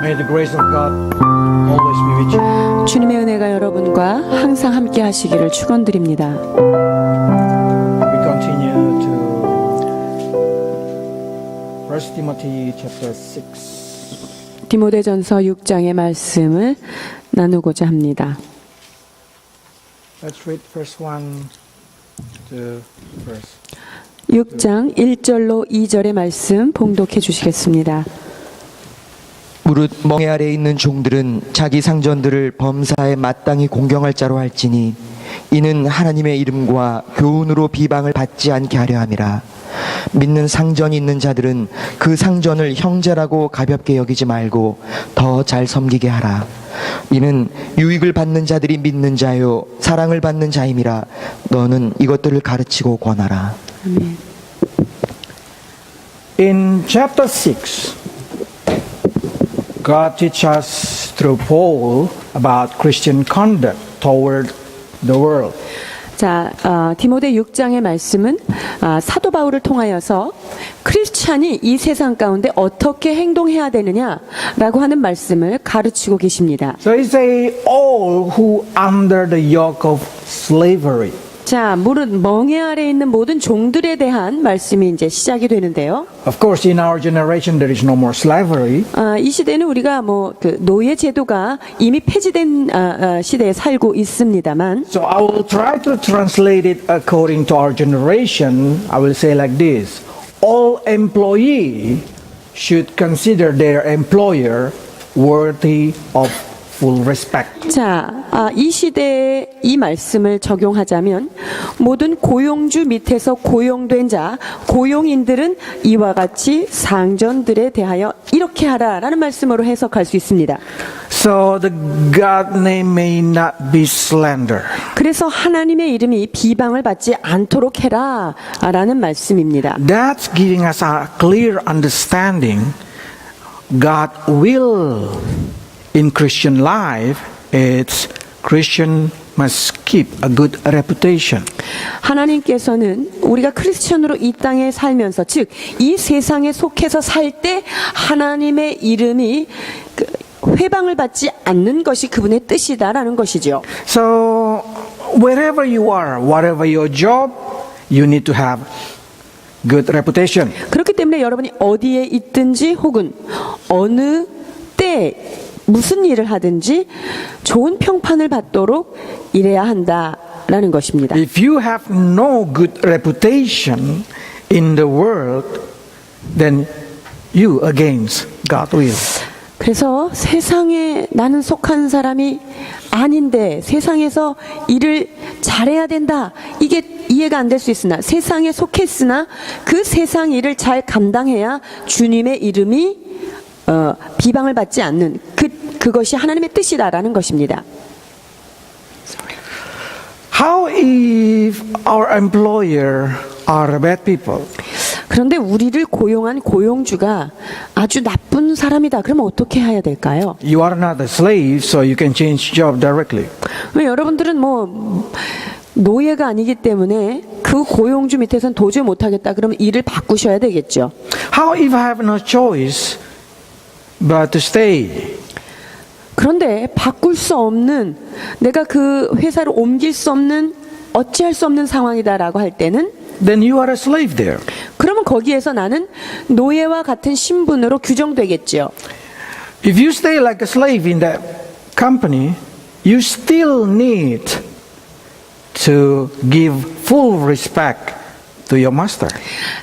May the grace of God always be with you. 주님의 은혜가 여러분과 항상 함께 하시기를 축원드립니다. We continue to 1 Timothy chapter 6. 디모데전서 6장의 말씀을 나누고자 합니다. Let's read verse 1 to verse. 6장 1절로 2절의 말씀 봉독해 주시겠습니다. 무릇 멍에 아래에 있는 종들은 자기 상전들을 범사에 마땅히 공경할 자로 할지니 이는 하나님의 이름과 교훈으로 비방을 받지 않게 하려 함이라. 믿는 상전이 있는 자들은 그 상전을 형제라고 가볍게 여기지 말고 더 잘 섬기게 하라. 이는 유익을 받는 자들이 믿는 자요 사랑을 받는 자임이라. 너는 이것들을 가르치고 권하라. 아멘. In chapter 6, God teaches us through Paul about Christian conduct toward the world. 자, 디모데 6장의 말씀은 사도 바울을 통하여서 크리스찬이 이 세상 가운데 어떻게 행동해야 되느냐라고 하는 말씀을 가르치고 계십니다. So he say, all who under the yoke of slavery. 자, 무릇 멍에 아래 있는 모든 종들에 대한 말씀이 이제 시작이 되는데요. Of course, in our generation, there is no more slavery. 이 시대는 우리가 그 노예 제도가 이미 폐지된 시대에 살고 있습니다만, So I will try to translate it according to our generation. I will say like this. All employee should consider their employer worthy of full respect. 자, 이 시대에 이 말씀을 적용하자면 모든 고용주 밑에서 고용된 자, 고용인들은 이와 같이 상전들에 대하여 이렇게 하라라는 말씀으로 해석할 수 있습니다. So the God name may not be slander. 그래서 하나님의 이름이 비방을 받지 않도록 해라라는 말씀입니다. That's giving us a clear understanding. God will in Christian life, it's Christian must keep a good reputation. 하나님께서는 우리가 크리스천으로 이 땅에 살면서, 즉 이 세상에 속해서 살 때 하나님의 이름이 회방을 받지 않는 것이 그분의 뜻이다라는 것이죠. So wherever you are, whatever your job, you need to have good reputation. 그렇기 때문에 여러분이 어디에 있든지 혹은 어느 때 무슨 일을 하든지 좋은 평판을 받도록 일해야 한다라는 것입니다. If you have no good reputation in the world, then you against God will. 그래서 세상에 나는 속한 사람이 아닌데 세상에서 일을 잘해야 된다. 이게 이해가 안 될 수 있으나 세상에 속했으나 그 세상 일을 잘 감당해야 주님의 이름이 비방을 받지 않는 그것이 하나님의 뜻이다라는 것입니다. How if our employer are bad people? 그런데 우리를 고용한 고용주가 아주 나쁜 사람이다. 그러면 어떻게 해야 될까요? You are not a slave, so you can change job directly. 왜 여러분들은 노예가 아니기 때문에 그 고용주 밑에서는 도저히 못하겠다. 그러면 일을 바꾸셔야 되겠죠. How if I have no choice but to stay? 그런데 바꿀 수 없는, 내가 그 회사를 옮길 수 없는, 어찌할 수 없는 상황이다라고 할 때는 Then you are a slave there. 그러면 거기에서 나는 노예와 같은 신분으로 규정되겠죠. If you stay like a slave in that company, you still need to give full respect to your master.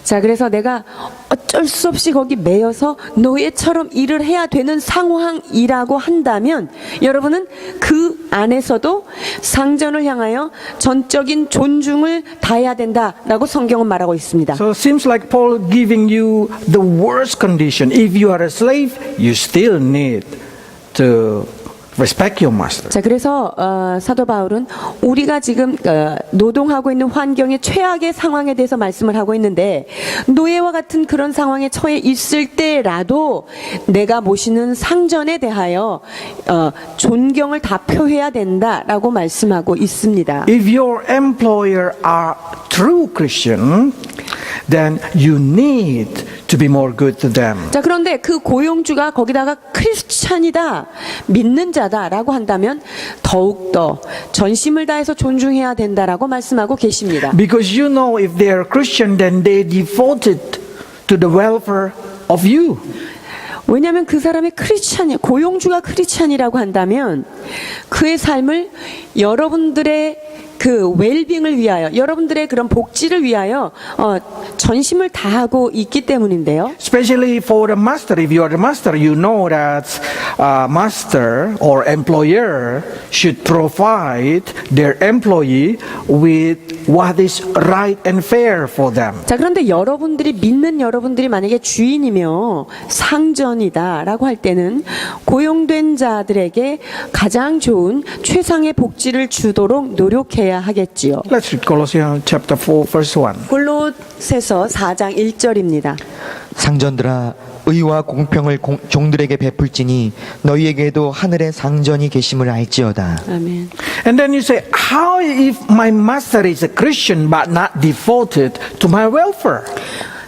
자, 그래서 내가 어쩔 수 없이 거기 매여서 노예처럼 일을 해야 되는 상황이라고 한다면 여러분은 그 안에서도 상전을 향하여 전적인 존중을 다해야 된다라고 성경은 말하고 있습니다. So it seems like Paul giving you the worst condition. If you are a slave, you still need to respect your master. 자, 그래서 사도 바울은 우리가 지금 노동하고 있는 환경의 최악의 상황에 대해서 말씀을 하고 있는데, 노예와 같은 그런 상황에 처해 있을 때라도 내가 모시는 상전에 대하여 존경을 다 표해야 된다라고 말씀하고 있습니다. If your employer are true Christian, then you need to be more good to them. 자, 그런데 그 고용주가 거기다가 크리스찬이다, 믿는 자다라고 한다면 더욱더 전심을 다해서 존중해야 된다라고 말씀하고 계십니다. Because you know if they are Christian, then they devoted to the welfare of you. 왜냐하면 그 사람의 크리스찬이, 고용주가 크리스찬이라고 한다면 그의 삶을 여러분들의 그 웰빙을 위하여, 여러분들의 그런 복지를 위하여 전심을 다하고 있기 때문인데요. Especially for the master, if you are the master, you know that master or employer should provide their employee with what is right and fair for them. 자, 그런데 여러분들이 믿는 여러분들이 만약에 주인이며 상전이다라고 할 때는 고용된 자들에게 가장 좋은 최상의 복지를 주도록 노력해야 하겠지요. Let's read Colossians chapter 4, verse 1. 골로새서 4장 1절입니다. 상전들아 의와 공평을 종들에게 베풀지니 너희에게도 하늘의 상전이 계심을 알지어다. 아멘. And then you say, how if my master is a Christian but not devoted to my welfare?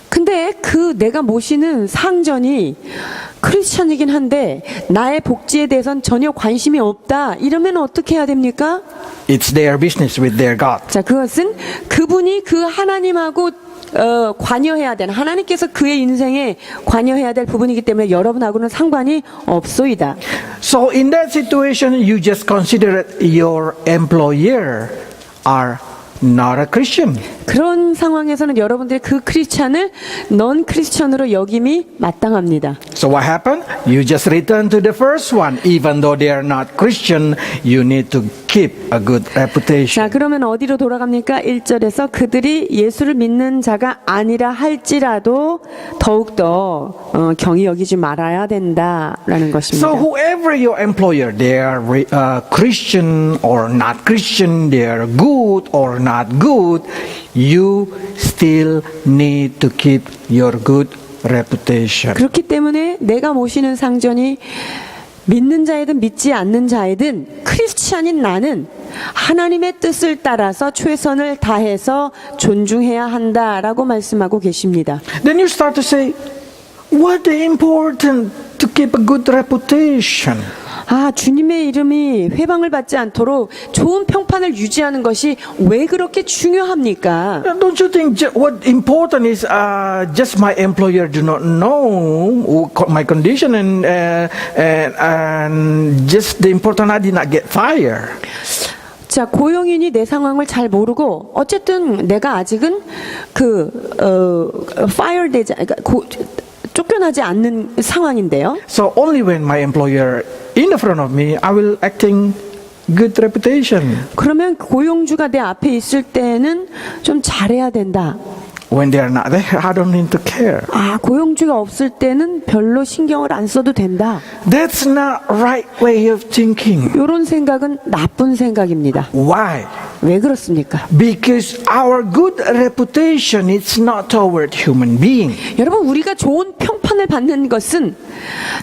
근데 그 내가 모시는 상전이 크리스천이긴 한데 나의 복지에 대해선 전혀 관심이 없다. 이러면 어떻게 해야 됩니까? It's their business with their God. 자, 그것은 그분이 그 하나님하고 관여해야 되는, 하나님께서 그의 인생에 관여해야 될 부분이기 때문에 여러분하고는 상관이 없소이다. So in that situation, you just consider your employer are not a Christian. 그런 상황에서는 여러분들이 그 크리스찬을 넌 크리스천으로 여김이 마땅합니다. So what happened? You just return to the first one. Even though they are not Christian, you need to keep a good reputation. 자, 그러면 어디로 돌아갑니까? 1절에서 그들이 예수를 믿는 자가 아니라 할지라도 더욱더 경히 여기지 말아야 된다라는 것입니다. So whoever your employer, they are Christian or not Christian, they are good or not good, you still need to keep your good reputation. 그렇기 때문에 내가 모시는 상전이 믿는 자이든 믿지 않는 자이든 크리스찬인 나는 하나님의 뜻을 따라서 최선을 다해서 존중해야 한다라고 말씀하고 계십니다. Then you start to say, what is important to keep a good reputation? 아, 주님의 이름이 회방을 받지 않도록 좋은 평판을 유지하는 것이 왜 그렇게 중요합니까? Don't you think what important is just my employer do not know my condition and just the important I did not get fired. 자, 고용인이 내 상황을 잘 모르고 어쨌든 내가 아직은 fire 되지, 그러니까 쫓겨나지 않는 상황인데요. So only when my employer in the front of me, I will acting good reputation. 그러면 고용주가 내 앞에 있을 때는 좀 잘해야 된다. When they are not there, I don't need to care. 아, 고용주가 없을 때는 별로 신경을 안 써도 된다. That's not right way of thinking. 이런 생각은 나쁜 생각입니다. Why? 왜 그렇습니까? Because our good reputation is not toward human being. 여러분, 우리가 좋은 평판을 받는 것은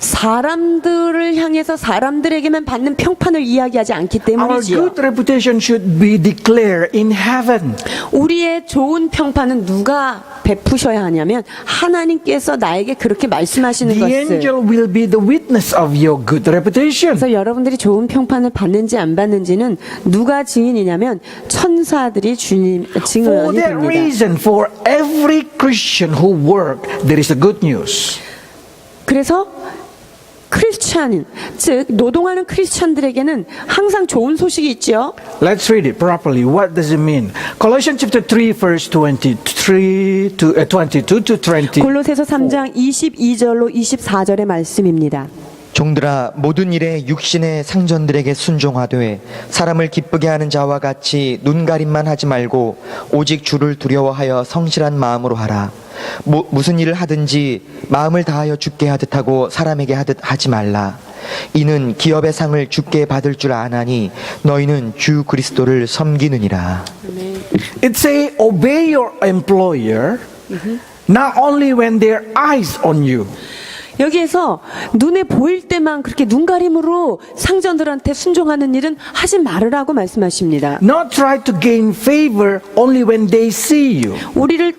사람들을 향해서 사람들에게만 받는 평판을 이야기하지 않기 Our 때문이지요. good reputation should be declared in heaven. 우리의 좋은 평판은 누가 베푸셔야 하냐면 하나님께서 나에게 그렇게 말씀하시는 The 것을. angel will be the witness of your good reputation. 그래서 여러분들이 좋은 평판을 받는지 안 받는지는 누가 증인이냐면 천사들이 주님 For 증언이 that 됩니다. reason, for every Christian who work, there is a good news. 그래서 크리스찬인, 즉 노동하는 크리스찬들에게는 항상 좋은 소식이 있죠. Let's read it properly. What does it mean? Colossians chapter 3 verse 22 to 20. 골로새서 3장 22절로 24절의 말씀입니다. 종들아 모든 일에 육신의 상전들에게 순종하되 사람을 기쁘게 하는 자와 같이 눈가림만 하지 말고 오직 주를 두려워하여 성실한 마음으로 하라. 무슨 일을 하든지 마음을 다하여 주께 하듯 하고 사람에게 하듯 하지 말라. 이는 기업의 상을 주께 받을 줄 아나니 너희는 주 그리스도를 섬기느니라. It say obey your employer not only when their eyes on you. 여기에서 눈에 보일 때만 그렇게 눈가림으로 상전들한테 순종하는 일은 하지 말으라고 말씀하십니다. Not try to gain favor only when they see you. 우리를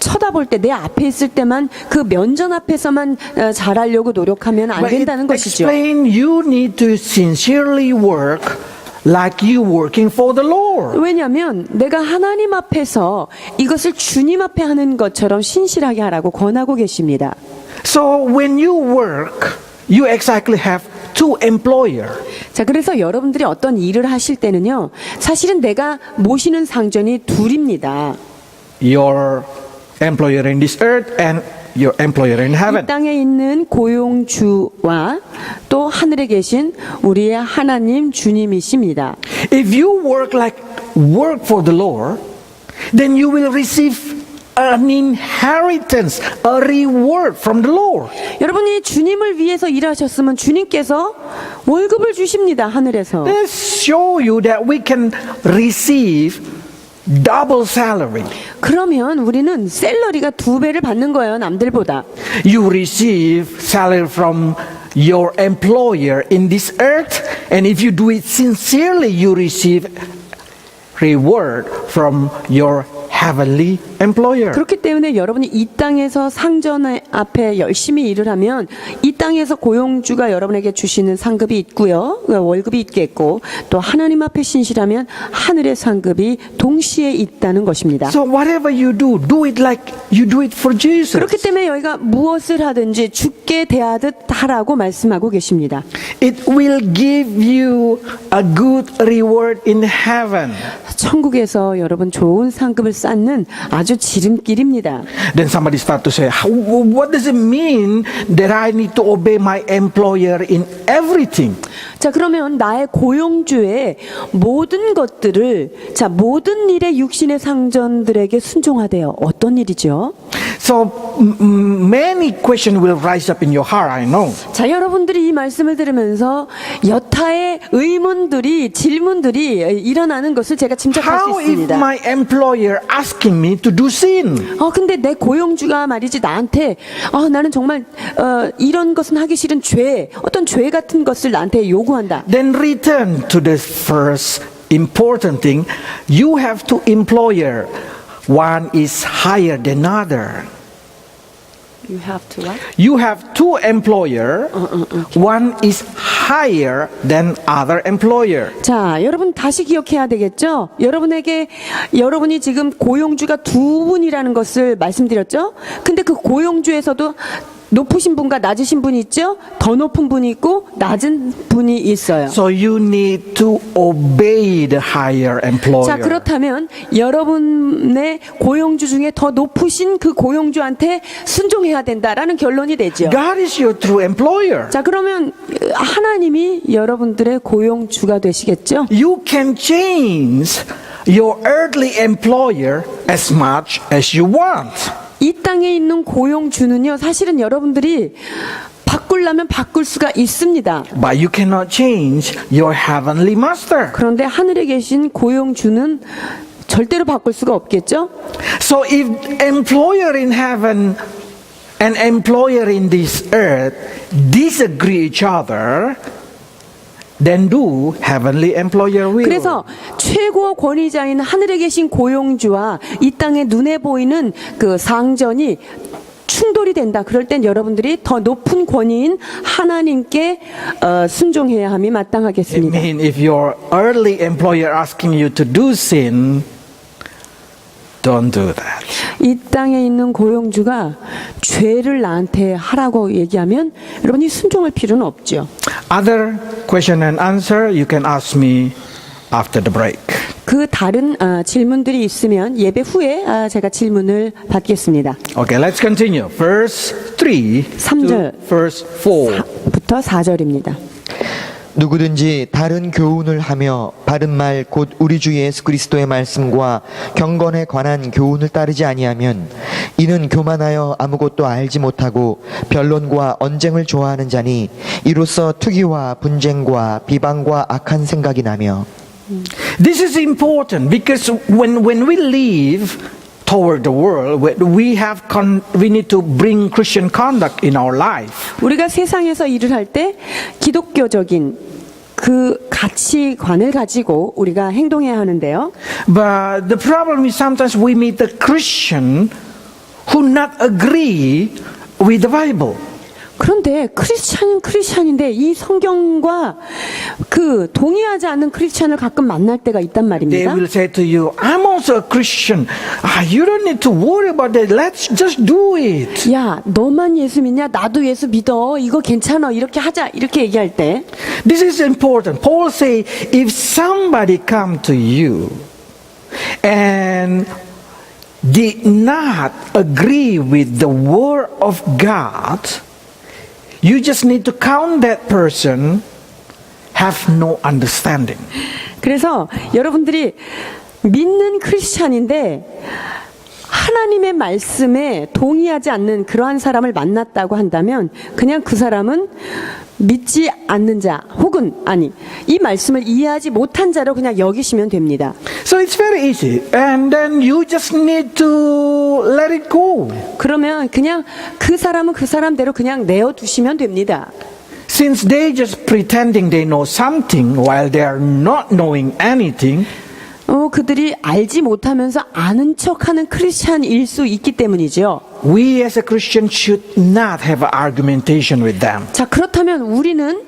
쳐다볼 때 내 앞에 있을 때만 그 면전 앞에서만 잘하려고 노력하면 안 But it 된다는 것이죠. explain you need to sincerely work like you working for the Lord. 왜냐하면 내가 하나님 앞에서 이것을 주님 앞에 하는 것처럼 신실하게 하라고 권하고 계십니다. So when you work, you exactly have two employer. 자, 그래서 여러분들이 어떤 일을 하실 때는요, 사실은 내가 모시는 상전이 둘입니다. Your employer in this earth and your employer in 이 heaven. 땅에 있는 고용주와 또 하늘에 계신 우리의 하나님 주님이십니다. If you work for the Lord, then you will receive an inheritance, a reward from the Lord. 여러분이 주님을 위해서 일하셨으면 주님께서 월급을 주십니다. 하늘에서. This show you that we can receive double salary. 그러면 우리는 샐러리가 2배를 받는 거예요. 남들보다. You receive salary from your employer in this earth, and if you do it sincerely, you receive reward from your heavenly employer. 그렇기 때문에 여러분이 이 땅에서 상전 앞에 열심히 일을 하면 이 땅에서 고용주가 여러분에게 주시는 상급이 있고요. 월급이 있겠고 또 하나님 앞에 신실하면 하늘의 상급이 동시에 있다는 것입니다. So whatever you do it like you do it for Jesus. 그렇기 때문에 여기가 무엇을 하든지 주께 대하듯 하라고 말씀하고 계십니다. It will give you a good reward in heaven. 천국에서 여러분 좋은 상급을 쌓는 아주 지름길입니다. Then somebody start to say, what does it mean that I need to obey my employer in everything? 자, 그러면 나의 고용주의 모든 것들을 모든 일에 육신의 상전들에게 순종하대요. 어떤 일이죠? So many questions will rise up in your heart, I know. 자, 여러분들이 이 말씀을 들으면서 여타의 의문들이 질문들이 일어나는 것을 제가 짐작할 수 How if 있습니다. my employer asking me to do sin? 근데 내 고용주가 말이지 나한테 나는 정말 이런 것은 하기 싫은 어떤 죄 같은 것을 나한테 요구한다. Then return to the first important thing. You have two employer. One is higher than other. You have to what? You have two employer. One is higher than other employer. 자, 여러분 다시 기억해야 되겠죠? 여러분이 지금 고용주가 두 분이라는 것을 말씀드렸죠? 근데 그 고용주에서도 높으신 분과 낮으신 분이 있죠? 더 높은 분이 있고 낮은 분이 있어요. So you need to obey the higher employer. 자, 그렇다면 여러분의 고용주 중에 더 높으신 그 고용주한테 순종해야 된다라는 결론이 되죠. God is your true employer. 자, 그러면 하나님이 여러분들의 고용주가 되시겠죠? You can change your earthly employer as much as you want. 이 땅에 있는 고용주는요, 사실은 여러분들이 바꾸려면 바꿀 수가 있습니다. But you cannot change your heavenly master. 그런데 하늘에 계신 고용주는 절대로 바꿀 수가 없겠죠? So if employer in heaven and employer in this earth disagree each other, then do heavenly employer will. 그래서 최고 권위자인 하늘에 계신 고용주와 이 땅에 눈에 보이는 그 상전이 충돌이 된다. 그럴 땐 여러분들이 더 높은 권위인 하나님께 순종해야 함이 I 마땅하겠습니다. mean, if your earthly employer asking you to do sin, don't do that. 이 땅에 있는 고용주가 죄를 나한테 하라고 얘기하면 여러분이 순종할 필요는 없죠. Other question and answer you can ask me after the break. 그 다른 질문들이 있으면 예배 후에 제가 질문을 받겠습니다. Okay, let's continue. Verse 3 to 3절. verse 4. 부터 4절입니다. 누구든지 다른 교훈을 하며 바른 말 곧 우리 주 예수 그리스도의 말씀과 경건에 관한 교훈을 따르지 아니하면 이는 교만하여 아무것도 알지 못하고 변론과 언쟁을 좋아하는 자니 이로써 투기와 분쟁과 비방과 악한 생각이 나며. This is important because when we live toward the world, we need to bring Christian conduct in our life. 우리가 세상에서 일을 할 때 기독교적인 그 가치관을 가지고 우리가 행동해야 하는데요. But the problem is sometimes we meet a Christian who not agree with the Bible. 그런데 크리스찬은 크리스찬인데 이 성경과 그 동의하지 않는 크리스찬을 가끔 만날 때가 있단 They 말입니다. will say to you, I'm also a Christian. You don't need to worry about that. Let's just do it. 야, 너만 예수 믿냐? 나도 예수 믿어. 이거 괜찮아. 이렇게 하자. 이렇게 얘기할 때 This is important. Paul say, if somebody come to you and did not agree with the word of God, you just need to count that person have no understanding. 그래서 여러분들이 믿는 크리스찬인데 하나님의 말씀에 동의하지 않는 그러한 사람을 만났다고 한다면 그냥 그 사람은 믿지 않는 자 혹은 아니 이 말씀을 이해하지 못한 자로 그냥 여기시면 됩니다. So it's very easy. And then you just need to let it go. 그러면 그냥 그 사람은 그 사람대로 그냥 내어두시면 됩니다. Since they just pretending they know something while they are not knowing anything, 그들이 알지 못하면서 아는 척하는 크리스찬일 수 있기 때문이죠. we as a Christian should not have an argumentation with them. 자, 그렇다면 우리는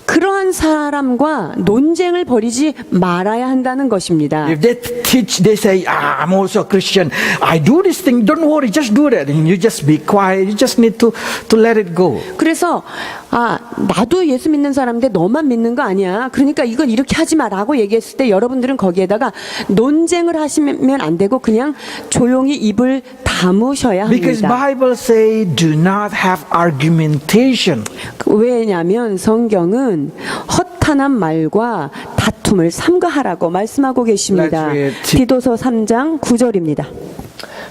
그러한 사람과 논쟁을 벌이지 말아야 한다는 것입니다. If they teach, they say, I'm also a Christian. I do this thing. Don't worry, just do that. And you just be quiet. You just need to let it go. 그래서 나도 예수 믿는 사람인데 너만 믿는 거 아니야. 그러니까 이건 이렇게 하지 마라고 얘기했을 때 여러분들은 거기에다가 논쟁을 하시면 안 되고 그냥 조용히 입을 다무셔야 Because 합니다. Bible say, do not have argumentation. 왜냐하면 성경은 허탄한 말과 다툼을 삼가하라고 말씀하고 계십니다. Let's read. 디도서 3장 9절입니다.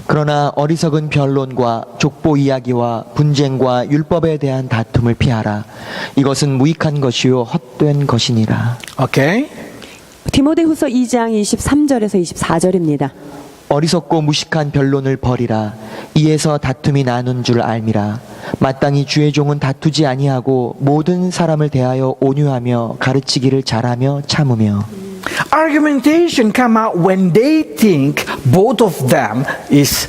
그러나 어리석은 변론과 족보 이야기와 분쟁과 율법에 대한 다툼을 피하라. 이것은 무익한 것이요 헛된 것이니라. Okay? 디모데후서 2장 23절에서 24절입니다. 어리석고 무식한 변론을 버리라. 이에서 다툼이 나눈 줄 알미라. 마땅히 주의 종은 다투지 아니하고 모든 사람을 대하여 온유하며 가르치기를 잘하며 참으며. Argumentation come out when they think both of them is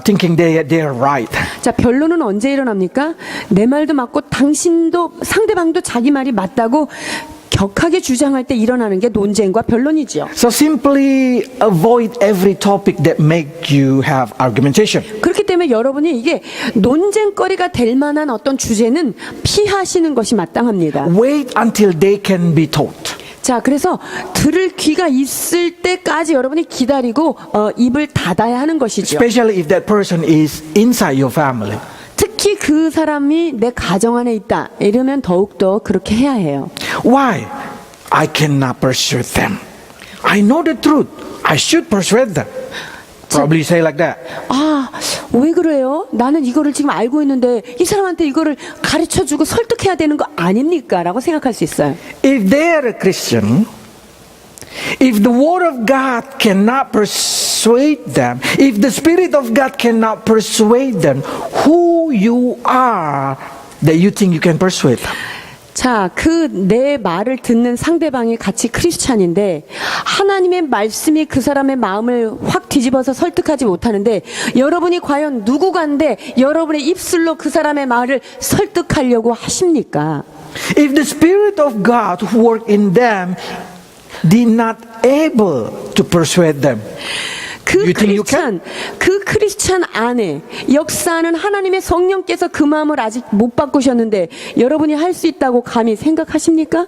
thinking they're right. 자, 변론은 언제 일어납니까? 내 말도 맞고 당신도 상대방도 자기 말이 맞다고 격하게 주장할 때 일어나는 게 논쟁과 변론이죠. So simply avoid every topic that make you have argumentation. 그렇기 때문에 여러분이 이게 논쟁거리가 될 만한 어떤 주제는 피하시는 것이 마땅합니다. Wait until they can be taught. 자, 그래서 들을 귀가 있을 때까지 여러분이 기다리고 입을 닫아야 하는 것이죠. Especially if that person is inside your family. 특히 그 사람이 내 가정 안에 있다. 이러면 더욱더 그렇게 해야 해요. Why? I cannot persuade them. I know the truth. I should persuade them. Probably say like that. 왜 그래요? 나는 이거를 지금 알고 있는데 이 사람한테 이거를 가르쳐주고 설득해야 되는 거 아닙니까? 라고 생각할 수 있어요. If they are a Christian, if the Word of God cannot persuade them, if the Spirit of God cannot persuade them, who you are that you think you can persuade them? 자, 내 말을 듣는 상대방이 같이 크리스찬인데 하나님의 말씀이 그 사람의 마음을 확 뒤집어서 설득하지 못하는데 여러분이 과연 누구간데 여러분의 입술로 그 사람의 말을 설득하려고 하십니까? If the Spirit of God who worked in them did not able to persuade them, You think you can? 그 크리스찬 안에 역사하는 하나님의 성령께서 그 마음을 아직 못 바꾸셨는데 여러분이 할 수 있다고 감히 생각하십니까?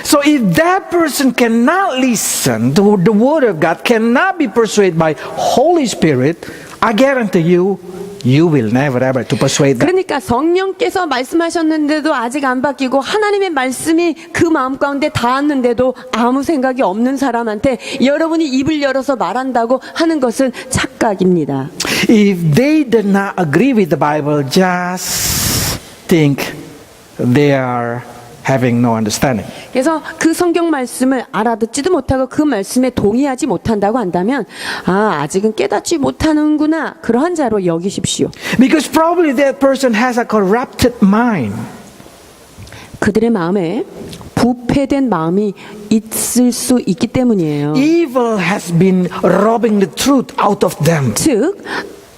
So if that person cannot listen to the Word of God, cannot be persuaded by Holy Spirit, I guarantee you, you will never able to persuade them. 그러니까 성령께서 말씀하셨는데도 아직 안 바뀌고 하나님의 말씀이 그 마음 가운데 닿았는데도 아무 생각이 없는 사람한테 여러분이 입을 열어서 말한다고 하는 것은 착각입니다. If they did not agree with the Bible, just think they are having no understanding. 그래서 그 성경 말씀을 알아듣지도 못하고 그 말씀에 동의하지 못한다고 한다면 아직은 깨닫지 못하는구나 그러한 자로 여기십시오. Because probably that person has a corrupted mind. 그들의 마음에 부패된 마음이 있을 수 있기 때문이에요. Evil has been robbing the truth out of them. 즉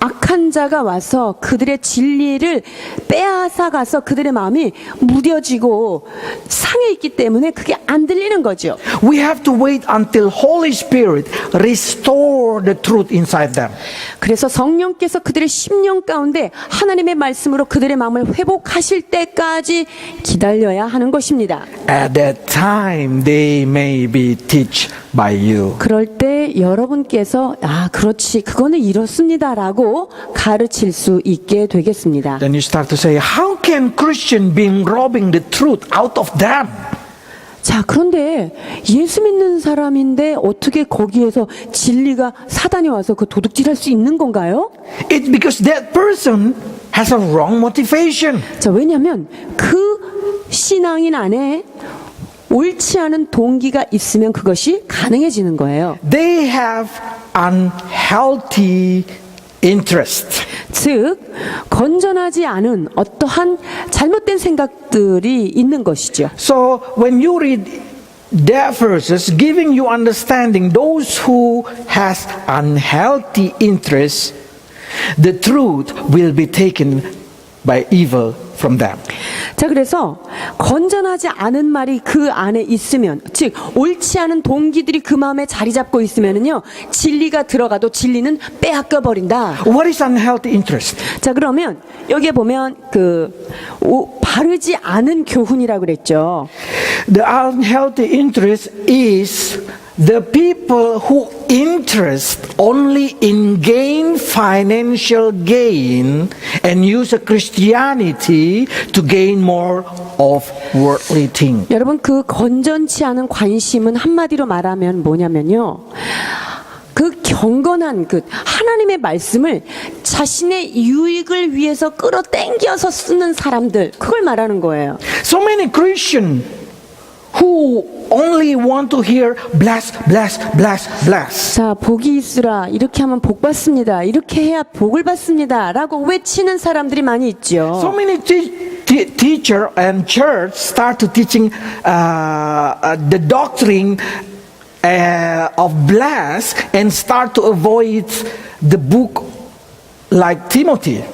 악한 자가 와서 그들의 진리를 빼앗아 가서 그들의 마음이 무뎌지고 상해 있기 때문에 그게 안 들리는 거죠. We have to wait until Holy Spirit restore the truth inside them. 그래서 성령께서 그들의 심령 가운데 하나님의 말씀으로 그들의 마음을 회복하실 때까지 기다려야 하는 것입니다. At that time they may be taught by you. 그럴 때 여러분께서 그렇지 그거는 이렇습니다라고 가르칠 수 있게 되겠습니다. Then you start to say, how can Christian be robbing the truth out of them? 자, 그런데 예수 믿는 사람인데 어떻게 거기에서 진리가 사단이 와서 그 도둑질할 수 있는 건가요? It's because that person has a wrong motivation. 자, 왜냐하면 그 신앙인 안에 옳지 않은 동기가 있으면 그것이 가능해지는 거예요. They have unhealthy interest. 즉, 건전하지 않은 어떠한 잘못된 생각들이 있는 것이죠. So when you read that verses, giving you understanding, those who has unhealthy interest, the truth will be taken by evil from them. 자, 그래서 건전하지 않은 말이 그 안에 있으면, 즉 옳지 않은 동기들이 그 마음에 자리 잡고 있으면은요, 진리가 들어가도 진리는 빼앗겨 버린다. What is unhealthy interest? 자, 그러면 여기에 보면 바르지 않은 교훈이라고 그랬죠. The unhealthy interest is the people who interest only in gain, financial gain, and use Christianity to gain more of worldly things. 여러분, 그 건전치 않은 관심은 한마디로 말하면 뭐냐면요. 그 경건한 그 하나님의 말씀을 자신의 유익을 위해서 끌어당겨서 쓰는 사람들, 그걸 말하는 거예요. So many Christians who only want to hear bless, bless, bless, bless. 자, 복이 있으라, 이렇게 하면 복 받습니다, 이렇게 해야 복을 받습니다 라고 외치는 사람들이 많이 있죠. So many teacher and church start to teaching the doctrine of bless and start to avoid the book like Timothy.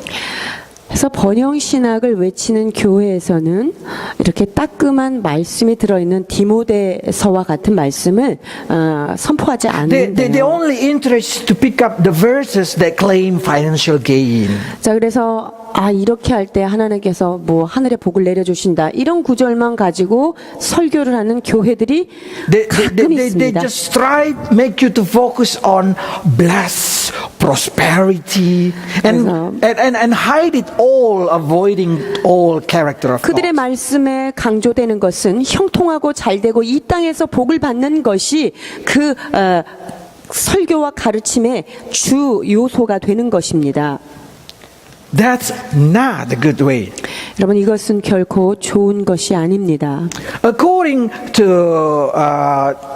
그래서 번영신학을 외치는 교회에서는 이렇게 따끔한 말씀이 들어있는 디모데서와 같은 말씀을 선포하지 They 않는데요. only interest to pick up the verses that claim financial gain. 자, 그래서 이렇게 할 때 하나님께서 뭐 하늘의 복을 내려주신다, 이런 구절만 가지고 설교를 하는 교회들이 가끔 They 있습니다. just try to make you to focus on bless, prosperity, and hide it all, avoiding all character of 그들의 God. 말씀에 강조되는 것은 형통하고 잘되고 이 땅에서 복을 받는 것이 그 설교와 가르침의 주 요소가 되는 것입니다. That's not a good way. 여러분, 이것은 결코 좋은 것이 아닙니다. According to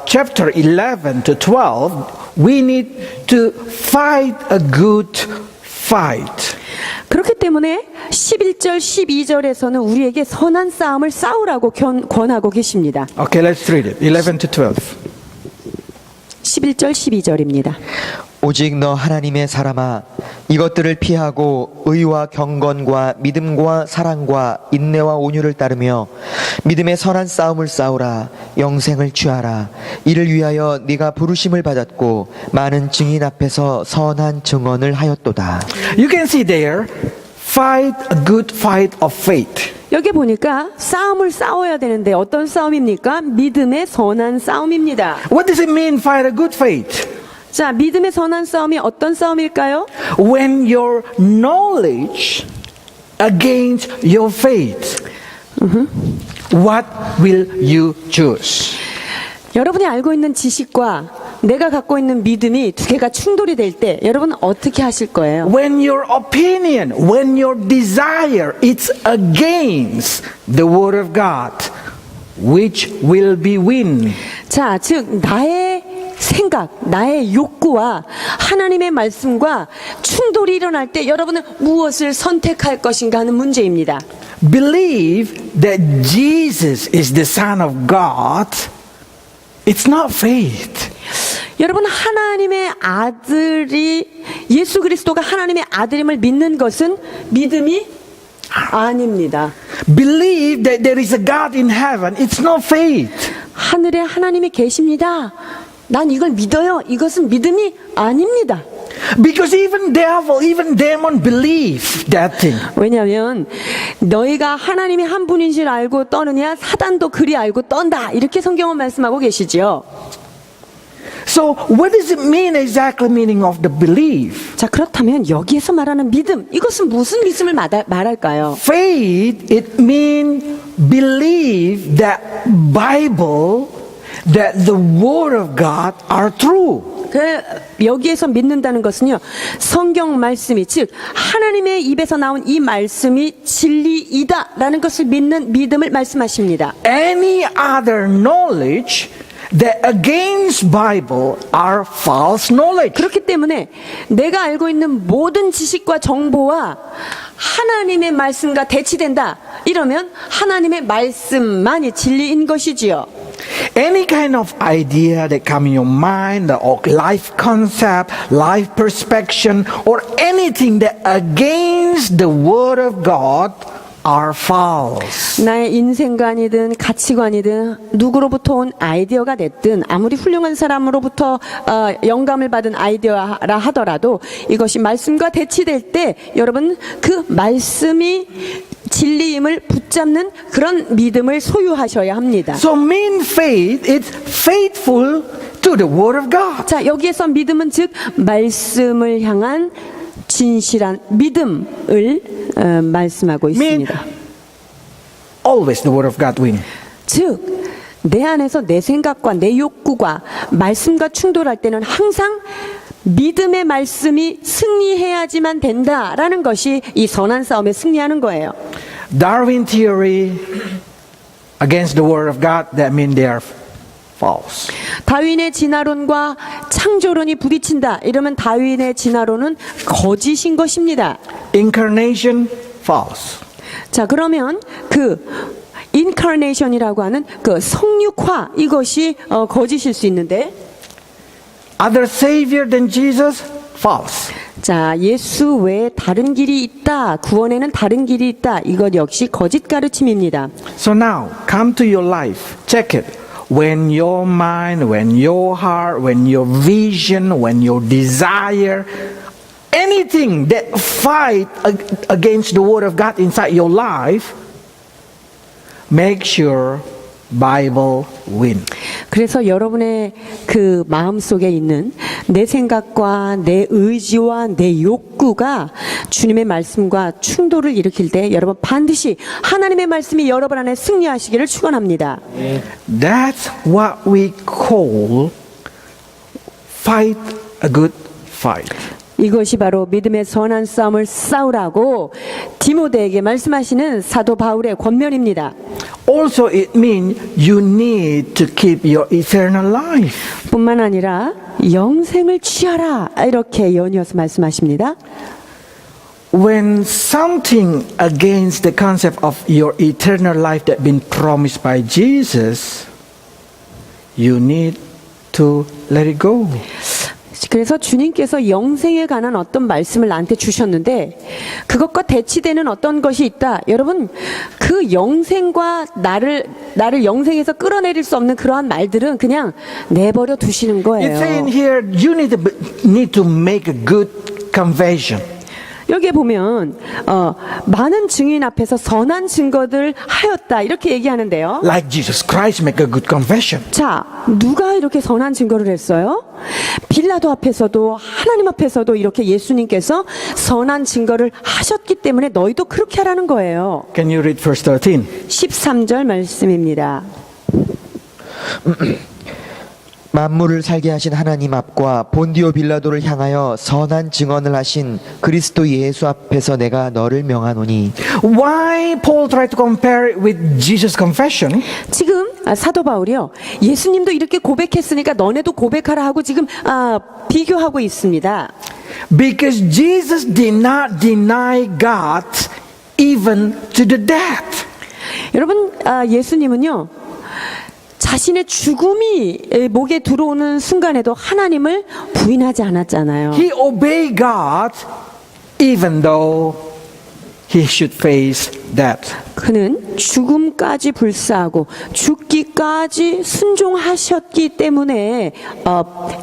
chapter 11 to 12, we need to fight a good fight. 그렇기 때문에 11절, 12절에서는 우리에게 선한 싸움을 싸우라고 권하고 계십니다. Okay, let's read it. 11 to 12. 11절, 12절입니다. 오직 너 하나님의 사람아, 이것들을 피하고 의와 경건과 믿음과 사랑과 인내와 온유를 따르며 믿음의 선한 싸움을 싸우라. 영생을 취하라. 이를 위하여 네가 부르심을 받았고 많은 증인 앞에서 선한 증언을 하였도다. You can see there, fight a good fight of faith. 여기 보니까 싸움을 싸워야 되는데 어떤 싸움입니까? 믿음의 선한 싸움입니다. What does it mean, fight a good fight? 자, 믿음의 선한 싸움이 어떤 싸움일까요? When your knowledge against your faith, what will you choose? 여러분이 알고 있는 지식과 내가 갖고 있는 믿음이 두 개가 충돌이 될 때 여러분 어떻게 하실 거예요? When your opinion, when your desire is against the word of God, which will be win? 자, 즉 나의 생각, 나의 욕구와 하나님의 말씀과 충돌이 일어날 때 여러분은 무엇을 선택할 것인가 하는 문제입니다. Believe that Jesus is the Son of God. It's not faith. 여러분, 하나님의 아들이, 예수 그리스도가 하나님의 아들임을 믿는 것은 믿음이 아닙니다. Believe that there is a God in heaven. It's not faith. 하늘에 하나님이 계십니다. 난 이걸 믿어요. 이것은 믿음이 아닙니다. Because even devil, even demon believe that thing. 왜냐하면 너희가 하나님이 한 분인 줄 알고 떠느냐, 사단도 그리 알고 떤다, 이렇게 성경은 말씀하고 계시지요. So what does it mean exactly meaning of the belief? 자, 그렇다면 여기에서 말하는 믿음, 이것은 무슨 믿음을 말할까요? Faith, it means believe that Bible, that the Word of God are true. 여기에서 믿는다는 것은요, 성경 말씀이, 즉 하나님의 입에서 나온 이 말씀이 진리이다라는 것을 믿는 믿음을 말씀하십니다. Any other knowledge that against Bible are false knowledge. 그렇기 때문에 내가 알고 있는 모든 지식과 정보와 하나님의 말씀과 대치된다, 이러면 하나님의 말씀만이 진리인 것이지요. Any kind of idea that come in your mind, or life concept, life perspective, or anything that against the Word of God are false. 나의 인생관이든 가치관이든 누구로부터 온 아이디어가 됐든 아무리 훌륭한 사람으로부터 영감을 받은 아이디어라 하더라도 이것이 말씀과 대치될 때 여러분, 그 말씀이 진리임을 붙잡는 그런 믿음을 소유하셔야 합니다. So mean faith is faithful to the Word of God. 자, 여기에서 믿음은 즉 말씀을 향한 진실한 믿음을 말씀하고 있습니다. Always the Word of God win. 즉 내 안에서 내 생각과 내 욕구가 말씀과 충돌할 때는 항상 믿음의 말씀이 승리해야지만 된다라는 것이 이 선한 싸움에 승리하는 거예요. Darwin theory against the Word of God, that means they are false. 다윈의 진화론과 창조론이 부딪힌다, 이러면 다윈의 진화론은 거짓인 것입니다. Incarnation, false. 자, 그러면 그 인카네이션이라고 하는 그 성육화, 이것이 거짓일 수 있는데, Other Savior than Jesus, false. 자, 예수 외에 다른 길이 있다, 구원에는 다른 길이 있다, 이것 역시 거짓 가르침입니다. So now, come to your life. Check it. When your mind, when your heart, when your vision, when your desire, anything that fight against the Word of God inside your life, make sure Bible win. 그래서 여러분의 그 마음속에 있는 내 생각과 내 의지와 내 욕구가 주님의 말씀과 충돌을 일으킬 때 여러분 반드시 하나님의 말씀이 여러분 안에 승리하시기를 축원합니다. That's what we call fight a good fight. 이것이 바로 믿음의 선한 싸움을 싸우라고 디모데에게 말씀하시는 사도 바울의 권면입니다. Also it means you need to keep your eternal life. 뿐만 아니라 영생을 취하라, 이렇게 연이어서 말씀하십니다. When something against the concept of your eternal life that been promised by Jesus, you need to let it go. 그래서 주님께서 영생에 관한 어떤 말씀을 나한테 주셨는데 그것과 대치되는 어떤 것이 있다. 여러분, 그 영생과 나를 영생에서 끌어내릴 수 없는 그러한 말들은 그냥 내버려 두시는 거예요. It's saying here you need to make a good confession. 여기에 보면 많은 증인 앞에서 선한 증거들 하였다, 이렇게 얘기하는데요. Like Jesus Christ make a good confession. 자, 누가 이렇게 선한 증거를 했어요? 빌라도 앞에서도 하나님 앞에서도 이렇게 예수님께서 선한 증거를 하셨기 때문에 너희도 그렇게 하라는 거예요. Can you read verse 13? 13절 말씀입니다. 만물을 살게 하신 하나님 앞과 본디오 빌라도를 향하여 선한 증언을 하신 그리스도 예수 앞에서 내가 너를 명하노니. Why Paul tried to compare it with Jesus' confession? 지금 사도 바울이요, 예수님도 이렇게 고백했으니까 너네도 고백하라 하고 지금 비교하고 있습니다. Because Jesus did not deny God even to the death. 여러분, 예수님은요 자신의 죽음이 목에 들어오는 순간에도 하나님을 부인하지 않았잖아요. He obeyed God even though he should face death. 그는 죽음까지 불사하고 죽기까지 순종하셨기 때문에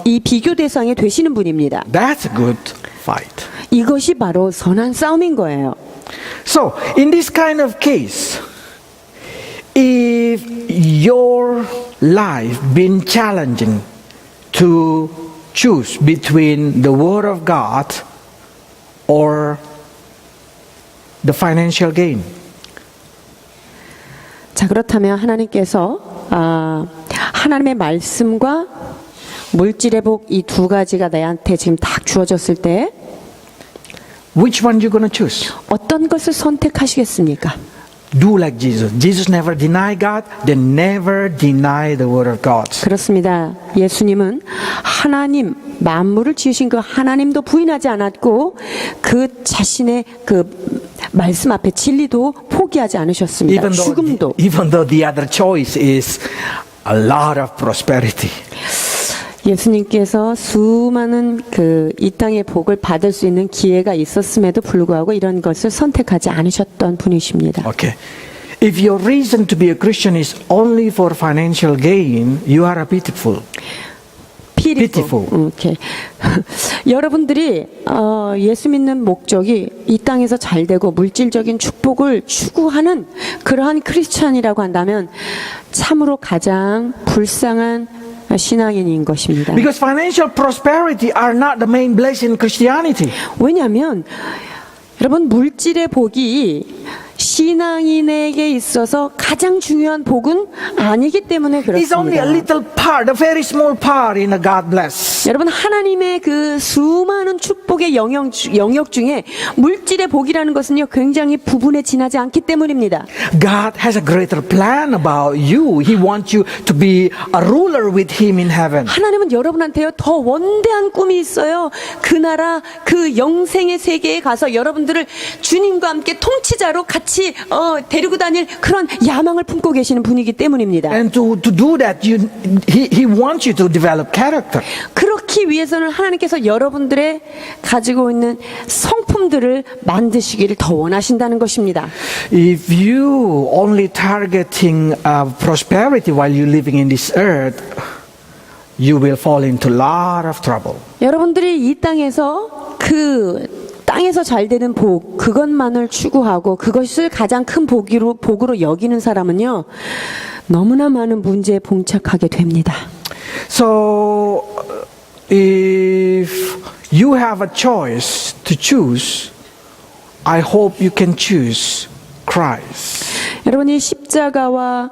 이 비교 대상이 되시는 분입니다. That's a good fight. 이것이 바로 선한 싸움인 거예요. So, in this kind of case, if your life been challenging to choose between the Word of God or the financial gain, 자, 그렇다면 하나님께서 하나님의 말씀과 물질의 복 이 두 가지가 내한테 지금 딱 주어졌을 때 which one you gonna choose? 어떤 것을 선택하시겠습니까? Do like Jesus. Jesus never denied God. They never deny the Word of God. 그렇습니다. 예수님은 하나님 만물을 지으신 그 하나님도 부인하지 않았고 그 자신의 그 말씀 앞에 진리도 포기하지 않으셨습니다. 죽음도. Even though the other choice is a lot of prosperity. 예수님께서 수많은 그 이 땅의 복을 받을 수 있는 기회가 있었음에도 불구하고 이런 것을 선택하지 않으셨던 분이십니다. Okay. If your reason to be a Christian is only for financial gain, you are a pitiful. Pitiful. 오케이. 여러분들이 예수 믿는 목적이 이 땅에서 잘 되고 물질적인 축복을 추구하는 그러한 크리스찬이라고 한다면 참으로 가장 불쌍한 신앙인인 것입니다. Because financial prosperity are not the main blessing in Christianity. 왜냐하면 여러분 물질의 복이 신앙인에게 있어서 가장 중요한 복은 아니기 때문에 It's only a 그렇습니다. little part, a very small part in a God bless. 여러분 하나님의 그 수많은 축복의 영역 중에 물질의 복이라는 것은요 굉장히 부분에 지나지 않기 때문입니다. God has a greater plan about you. He wants you to be a ruler with Him in heaven. 하나님은 여러분한테요 더 원대한 꿈이 있어요. 그 나라 그 영생의 세계에 가서 여러분들을 주님과 함께 통치자로 같이 데리고 다닐 그런 야망을 품고 계시는 분이기 때문입니다. And to do that, He wants you to develop character. 그렇기 위해서는 하나님께서 여러분들의 가지고 있는 성품들을 만드시기를 더 원하신다는 것입니다. If you only targeting prosperity while you're living in this earth, you will fall into a lot of trouble. 여러분들이 이 땅에서 땅에서 잘 되는 복, 그것만을 추구하고 그것을 가장 큰 복으로 여기는 사람은요, 너무나 많은 문제에 봉착하게 됩니다. So, if you have a choice to choose, I hope you can choose Christ. 여러분이 십자가와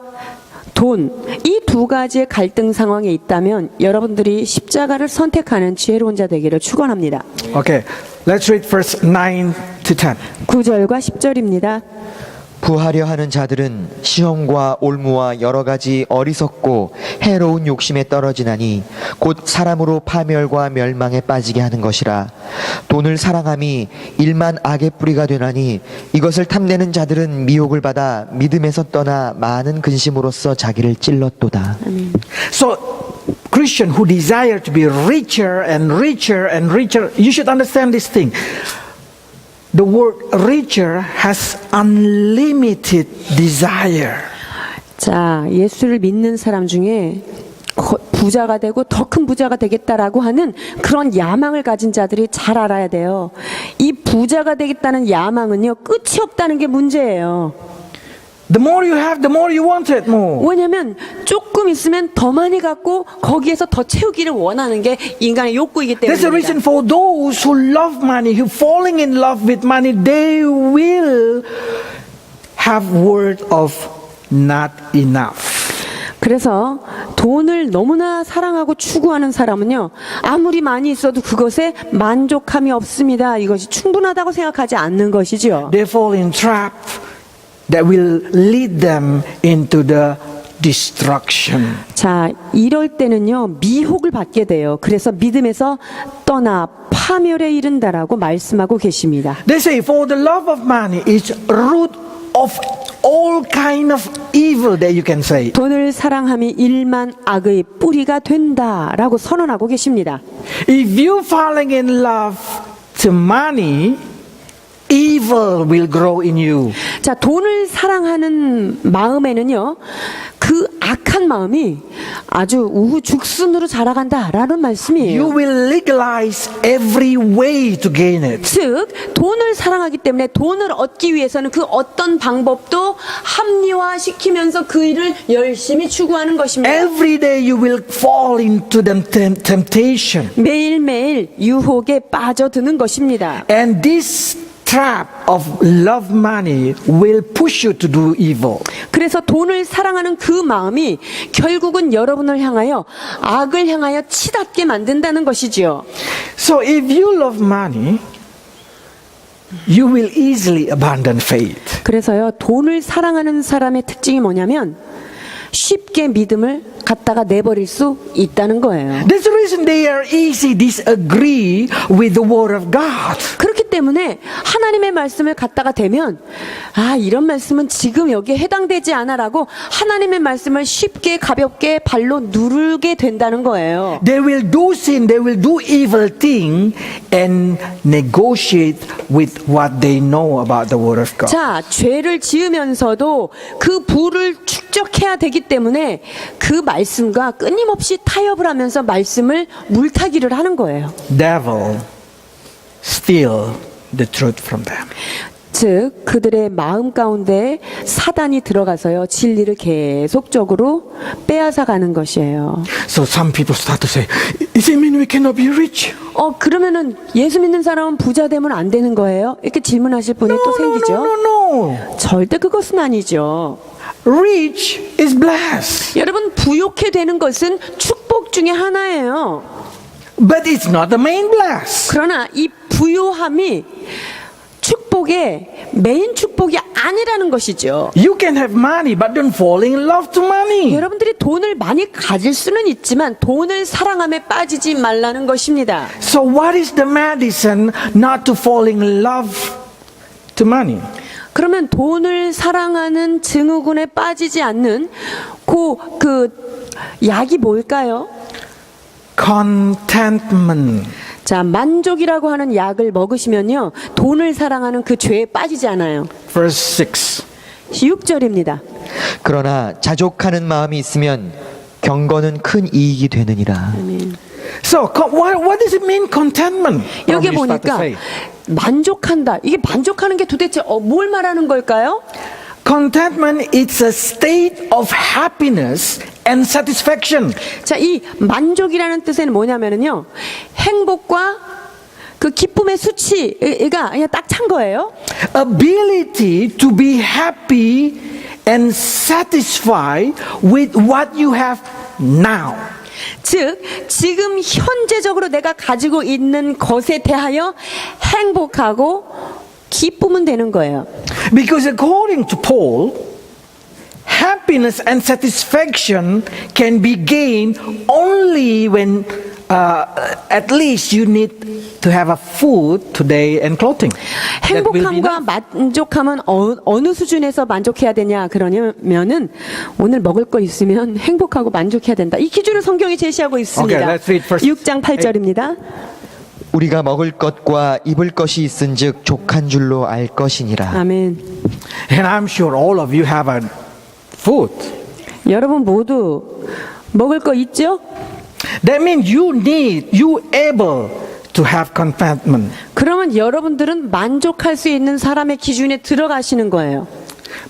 돈, 이 두 가지의 갈등 상황에 있다면 여러분들이 십자가를 선택하는 지혜로운 자 되기를 축원합니다. Okay, let's read verse 9 to 10. 9절과 10절입니다. 부하려 하는 자들은 시험과 올무와 여러 가지 어리석고 해로운 욕심에 떨어지나니 곧 사람으로 파멸과 멸망에 빠지게 하는 것이라. 돈을 사랑함이 일만 악의 뿌리가 되나니 이것을 탐내는 자들은 미혹을 받아 믿음에서 떠나 많은 근심으로써 자기를 찔렀도다. So, Christian who desire to be richer and richer and richer, you should understand this thing. The word richer has unlimited desire. 자, 예수를 믿는 사람 중에 부자가 되고 더 큰 부자가 되겠다라고 하는 그런 야망을 가진 자들이 잘 알아야 돼요. 이 부자가 되겠다는 야망은요, 끝이 없다는 게 문제예요. The more you have, the more you want it more. 왜냐면 조금 있으면 더 많이 갖고 거기에서 더 채우기를 원하는 게 인간의 욕구이기 That's the reason 때문입니다. for those who love money, who falling in love with money, they will have word of not enough. 그래서 돈을 너무나 사랑하고 추구하는 사람은요, 아무리 많이 있어도 그것에 만족함이 없습니다. 이것이 충분하다고 생각하지 않는 것이죠. They fall in trap that will lead them into the destruction. 자, 이럴 때는요, 미혹을 받게 돼요. 그래서 믿음에서 떠나 파멸에 이른다라고 말씀하고 계십니다. They say, for the love of money is root of all kind of evil that you can say. 돈을 사랑함이 일만 악의 뿌리가 된다라고 선언하고 계십니다. If you falling in love to money, evil will grow in you. 자, 돈을 사랑하는 마음에는요, 그 악한 마음이 아주 우후죽순으로 자라간다라는 말씀이에요. You will legalize every way to gain it. 즉, 돈을 사랑하기 때문에 돈을 얻기 위해서는 그 어떤 방법도 합리화시키면서 그 일을 열심히 추구하는 것입니다. Every day you will fall into the temptation. 매일매일 유혹에 빠져드는 것입니다. And this trap of love money will push you to do evil. 그래서 돈을 사랑하는 그 마음이 결국은 여러분을 향하여 악을 향하여 치닫게 만든다는 것이지요. So if you love money, you will easily abandon faith. 그래서요, 돈을 사랑하는 사람의 특징이 뭐냐면 쉽게 믿음을 갖다가 내버릴 수 있다는 거예요. That's the reason they are easy disagree with the word of God. 그렇기 때문에 하나님의 말씀을 갖다가 대면 아, 이런 말씀은 지금 여기에 해당되지 않아라고 하나님의 말씀을 쉽게 가볍게 발로 누르게 된다는 거예요. They will do sin, they will do evil thing and negotiate with what they know about the word of God. 자, 죄를 지으면서도 그 부를 축적해야 되기 때문에 그 말씀과 끊임없이 타협을 하면서 말씀을 물타기를 하는 거예요. Devil steal the truth from them. 즉 그들의 마음 가운데 사단이 들어가서요 진리를 계속적으로 빼앗아 가는 것이에요. So some people start to say, "Does it mean we cannot be rich?" 그러면은 예수 믿는 사람은 부자 되면 안 되는 거예요? 이렇게 질문하실 분이 또 생기죠. No. 절대 그것은 아니죠. Rich is blessed, 여러분 부욕해 되는 것은 축복 중에 하나예요. but it's not the main bless. 그러나 이 부요함이 축복의 메인 축복이 아니라는 것이죠. You can have money, but don't fall in love to money. 여러분들이 돈을 많이 가질 수는 있지만 돈을 사랑함에 빠지지 말라는 것입니다. So what is the medicine not to fall in love to money? 그러면 돈을 사랑하는 증후군에 빠지지 않는 그 약이 뭘까요? Contentment. 자, 만족이라고 하는 약을 먹으시면요 돈을 사랑하는 그 죄에 빠지지 않아요. Verse 6. 6절입니다. 그러나 자족하는 마음이 있으면 경건은 큰 이익이 되느니라. So what does it mean contentment? 여기 From you start to 보니까 say. 만족한다. 이게 만족하는 게 도대체 뭘 말하는 걸까요? Contentment is a state of happiness and satisfaction. 자, 이 만족이라는 뜻에는 뭐냐면은요 행복과 그 기쁨의 수치가 그냥 딱 찬 거예요. Ability to be happy and satisfied with what you have now. 즉 지금 현재적으로 내가 가지고 있는 것에 대하여 행복하고 기쁨은 되는 거예요. Because according to Paul, happiness and satisfaction can be gained only when at least you need to have a food today and clothing. That will be 행복함과 enough. 만족함은 어느 수준에서 만족해야 되냐 그러냐면은 오늘 먹을 거 있으면 행복하고 만족해야 된다. 이 기준을 성경이 제시하고 있습니다. Okay, let's read first. 6장 8절입니다. 우리가 먹을 것과 입을 것이 있은즉 족한 줄로 알 것이니라. 아멘. And I'm sure all of you have a food. 여러분 모두 먹을 거 있죠? That means you able to have contentment. 그러면 여러분들은 만족할 수 있는 사람의 기준에 들어가시는 거예요.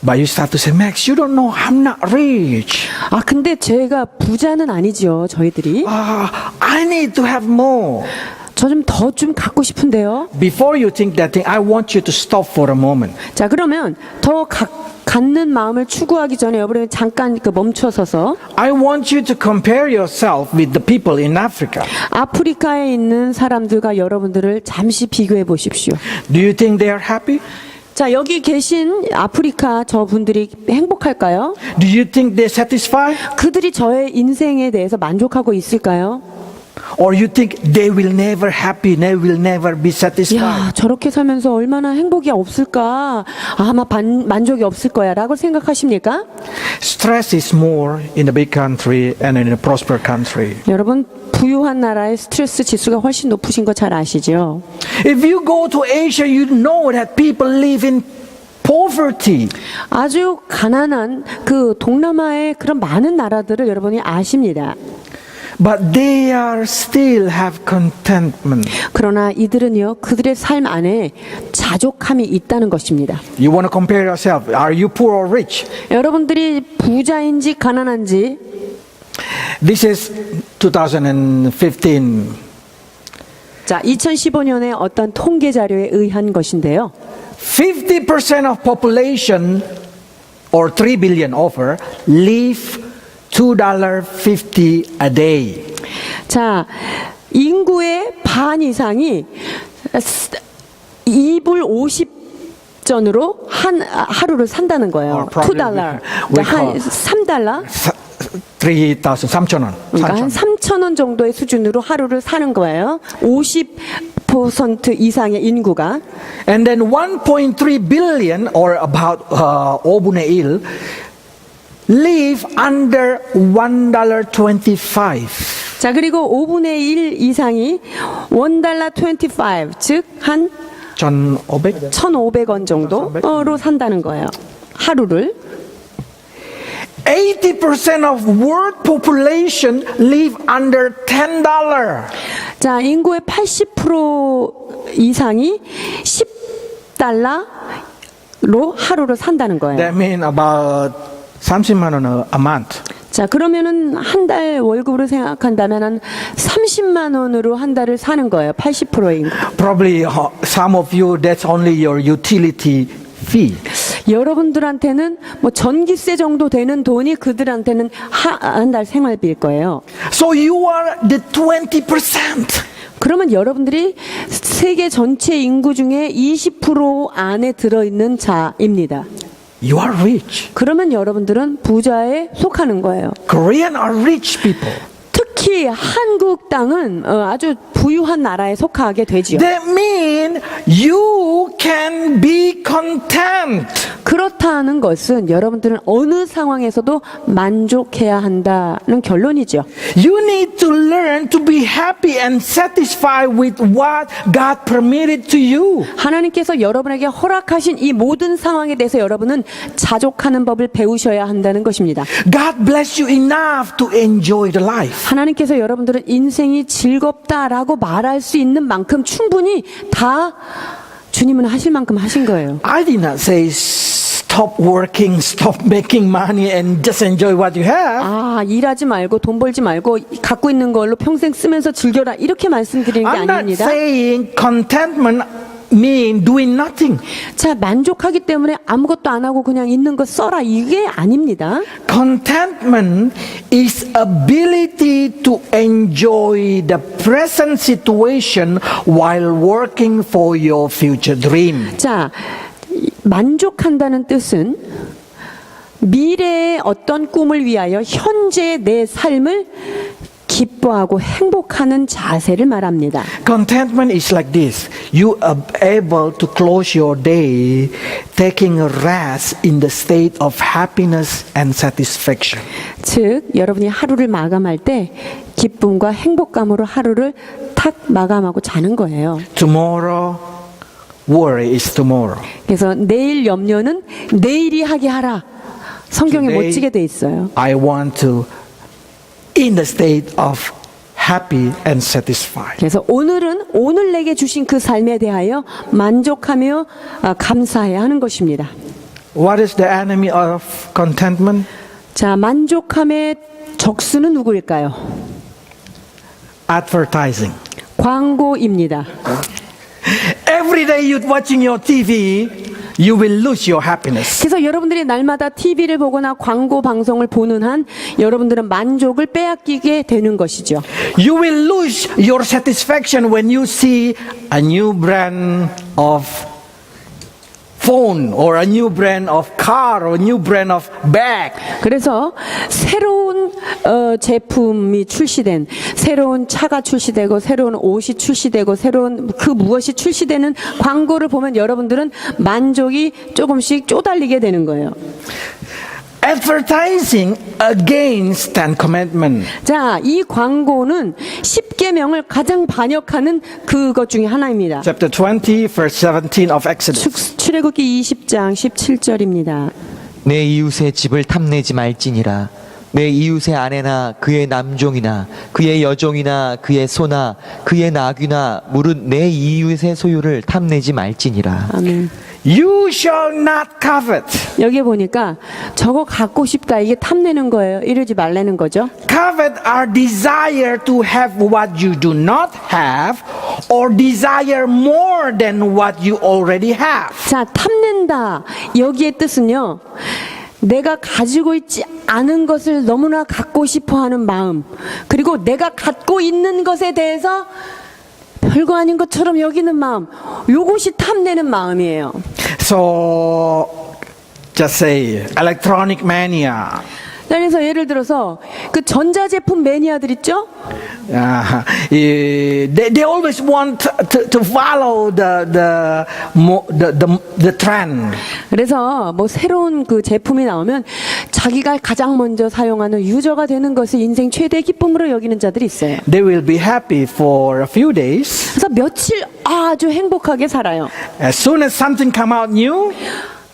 But you start to say, Max, you don't know I'm not rich. 근데 제가 부자는 아니죠, 저희들이. I need to have more. 저 좀 더 좀 갖고 싶은데요. Before you think that thing, I want you to stop for a moment. 자, 그러면 더 갖는 마음을 추구하기 전에 여러분 잠깐 멈춰서서 I want you to compare yourself with the people in Africa. 아프리카에 있는 사람들과 여러분들을 잠시 비교해 보십시오. Do you think they are happy? 자, 여기 계신 아프리카 저분들이 행복할까요? Do you think they're satisfied? 그들이 저의 인생에 대해서 만족하고 있을까요? Or you think they will never happy, they will never be satisfied. 야, 저렇게 살면서 얼마나 행복이 없을까? 아마 만족이 없을 거야 라고 생각하십니까? Stress is more in a big country and in a prosperous country. 여러분, 부유한 나라의 스트레스 지수가 훨씬 높으신 거 잘 아시죠? If you go to Asia, you know that people live in poverty. 아주 가난한 그 동남아의 그런 많은 나라들을 여러분이 아십니다. But they are still have contentment. 그러나 이들은요, 그들의 삶 안에 자족함이 있다는 것입니다. You want to compare yourself. Are you poor or rich? 여러분들이 부자인지 가난한지 This is 2015. 자, 2015년에 어떤 통계 자료에 의한 것인데요. 50% of population, or 3 billion over, live $2.50 a day. 자, 인구의 반 이상이 2불 50전으로 하루를 산다는 거예요. Or probably $2. we 한 call- 3달러? 3,000원. 그러니까 한 3,000원 정도의 수준으로 하루를 사는 거예요. 50% 이상의 인구가. And then 1.3 billion, or about 5분의 1, live under $1.25. 자, 그리고 5분의 1 이상이 $1.25, 즉 한 1,500? 1,500원 정도로 산다는 거예요. 하루를. 80% of world population live under $10. 자, 인구의 80% 이상이 $10로 하루를 산다는 거예요. That means about 30만 원 a month. 자, 그러면은 한 달 월급으로 생각한다면 한 30만 원으로 한 달을 사는 거예요. 80%의 인구. Probably some of you, that's only your utility fee. 여러분들한테는 뭐 전기세 정도 되는 돈이 그들한테는 한 달 생활비일 거예요. So you are the 20%. 그러면 여러분들이 세계 전체 인구 중에 20% 안에 들어있는 자입니다. You are rich. 그러면 여러분들은 부자에 속하는 거예요. Korean are rich people. 특히 한국 땅은 아주 부유한 나라에 속하게 되지요. That means you can be content. 그렇다는 것은 여러분들은 어느 상황에서도 만족해야 한다는 결론이죠. You need to learn to be happy and satisfied with what God permitted to you. 하나님께서 여러분에게 허락하신 이 모든 상황에 대해서 여러분은 자족하는 법을 배우셔야 한다는 것입니다. God bless you enough to enjoy the life. 하나님께서 여러분들은 인생이 즐겁다라고 말할 수 있는 만큼 충분히 다 주님은 하실 만큼 하신 거예요. I did not say stop working, stop making money and just enjoy what you have. 아, 일하지 말고 돈 벌지 말고 갖고 있는 걸로 평생 쓰면서 즐겨라 이렇게 말씀드리는 게 I'm not 아닙니다. saying contentment mean doing nothing. 자, 만족하기 때문에 아무것도 안 하고 그냥 있는 거 써라 이게 아닙니다. Contentment is ability to enjoy the present situation while working for your future dream. 자, 만족한다는 뜻은 미래의 어떤 꿈을 위하여 현재 내 삶을 기뻐하고 행복하는 자세를 말합니다. Contentment is like this. You are able to close your day taking a rest in the state of happiness and satisfaction. 즉, 여러분이 하루를 마감할 때 기쁨과 행복감으로 하루를 탁 마감하고 자는 거예요. Tomorrow, worry is tomorrow. 그래서 내일 염려는 내일이 하게 하라. 성경에 Today, 멋지게 돼 있어요. I want to in the state of happy and satisfied. 그래서 오늘은 오늘 내게 주신 그 삶에 대하여 만족하며 감사해야 하는 것입니다. What is the enemy of contentment? 자, 만족함의 적수는 누구일까요? Advertising. 광고입니다. Every day you're watching your TV, you will lose your happiness. 그래서 여러분들이 날마다 TV를 보거나 광고 방송을 보는 한 여러분들은 만족을 빼앗기게 되는 것이죠. You will lose your satisfaction when you see a new brand of phone or a new brand of car or a new brand of bag. 그래서 새로운 제품이 출시된, 새로운 차가 출시되고 새로운 옷이 출시되고 새로운 그 무엇이 출시되는 광고를 보면 여러분들은 만족이 조금씩 쪼달리게 되는 거예요. Advertising against Ten Commandments. 자, 이 광고는 10계명을 가장 반역하는 그것 중에 하나입니다. Chapter 20, verse 17 of Exodus. 출애굽기 20장 17절입니다. 내 이웃의 집을 탐내지 말지니라. 내 이웃의 아내나 그의 남종이나 그의 여종이나 그의 소나 그의 나귀나 무릇 내 이웃의 소유를 탐내지 말지니라. 아멘. You shall not covet. 여기 보니까 저거 갖고 싶다, 이게 탐내는 거예요. 이러지 말라는 거죠. Covet are desire to have what you do not have or desire more than what you already have. 자, 탐낸다. 여기의 뜻은요. 내가 가지고 있지 않은 것을 너무나 갖고 싶어 하는 마음. 그리고 내가 갖고 있는 것에 대해서 별거 아닌 것처럼 여기는 마음. 요것이 탐내는 마음이에요. So, just say, electronic mania. 그래서 예를 들어서 그 전자제품 매니아들 있죠? They always want to follow the trend. 그래서 뭐 새로운 그 제품이 나오면 자기가 가장 먼저 사용하는 유저가 되는 것을 인생 최대의 기쁨으로 여기는 자들이 있어요. They will be happy for a few days. 그래서 며칠 아주 행복하게 살아요. As soon as something come out new,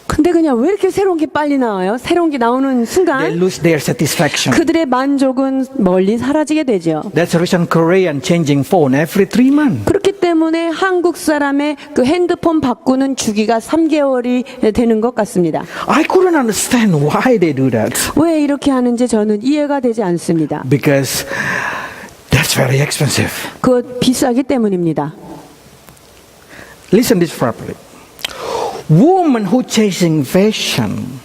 근데 그냥 왜 이렇게 새로운 게 빨리 나와요? 새로운 게 나오는 they 순간 lose their satisfaction. 그들의 만족은 멀리 사라지게 되죠. That's the reason Korean changing phone every 3 months. 그렇기 때문에 한국 사람의 그 핸드폰 바꾸는 주기가 3개월이 되는 것 같습니다. I couldn't understand why they do that. 왜 이렇게 하는지 저는 이해가 되지 않습니다. Because that's very expensive. 그것 비싸기 때문입니다. Listen this properly. Women who chasing fashion,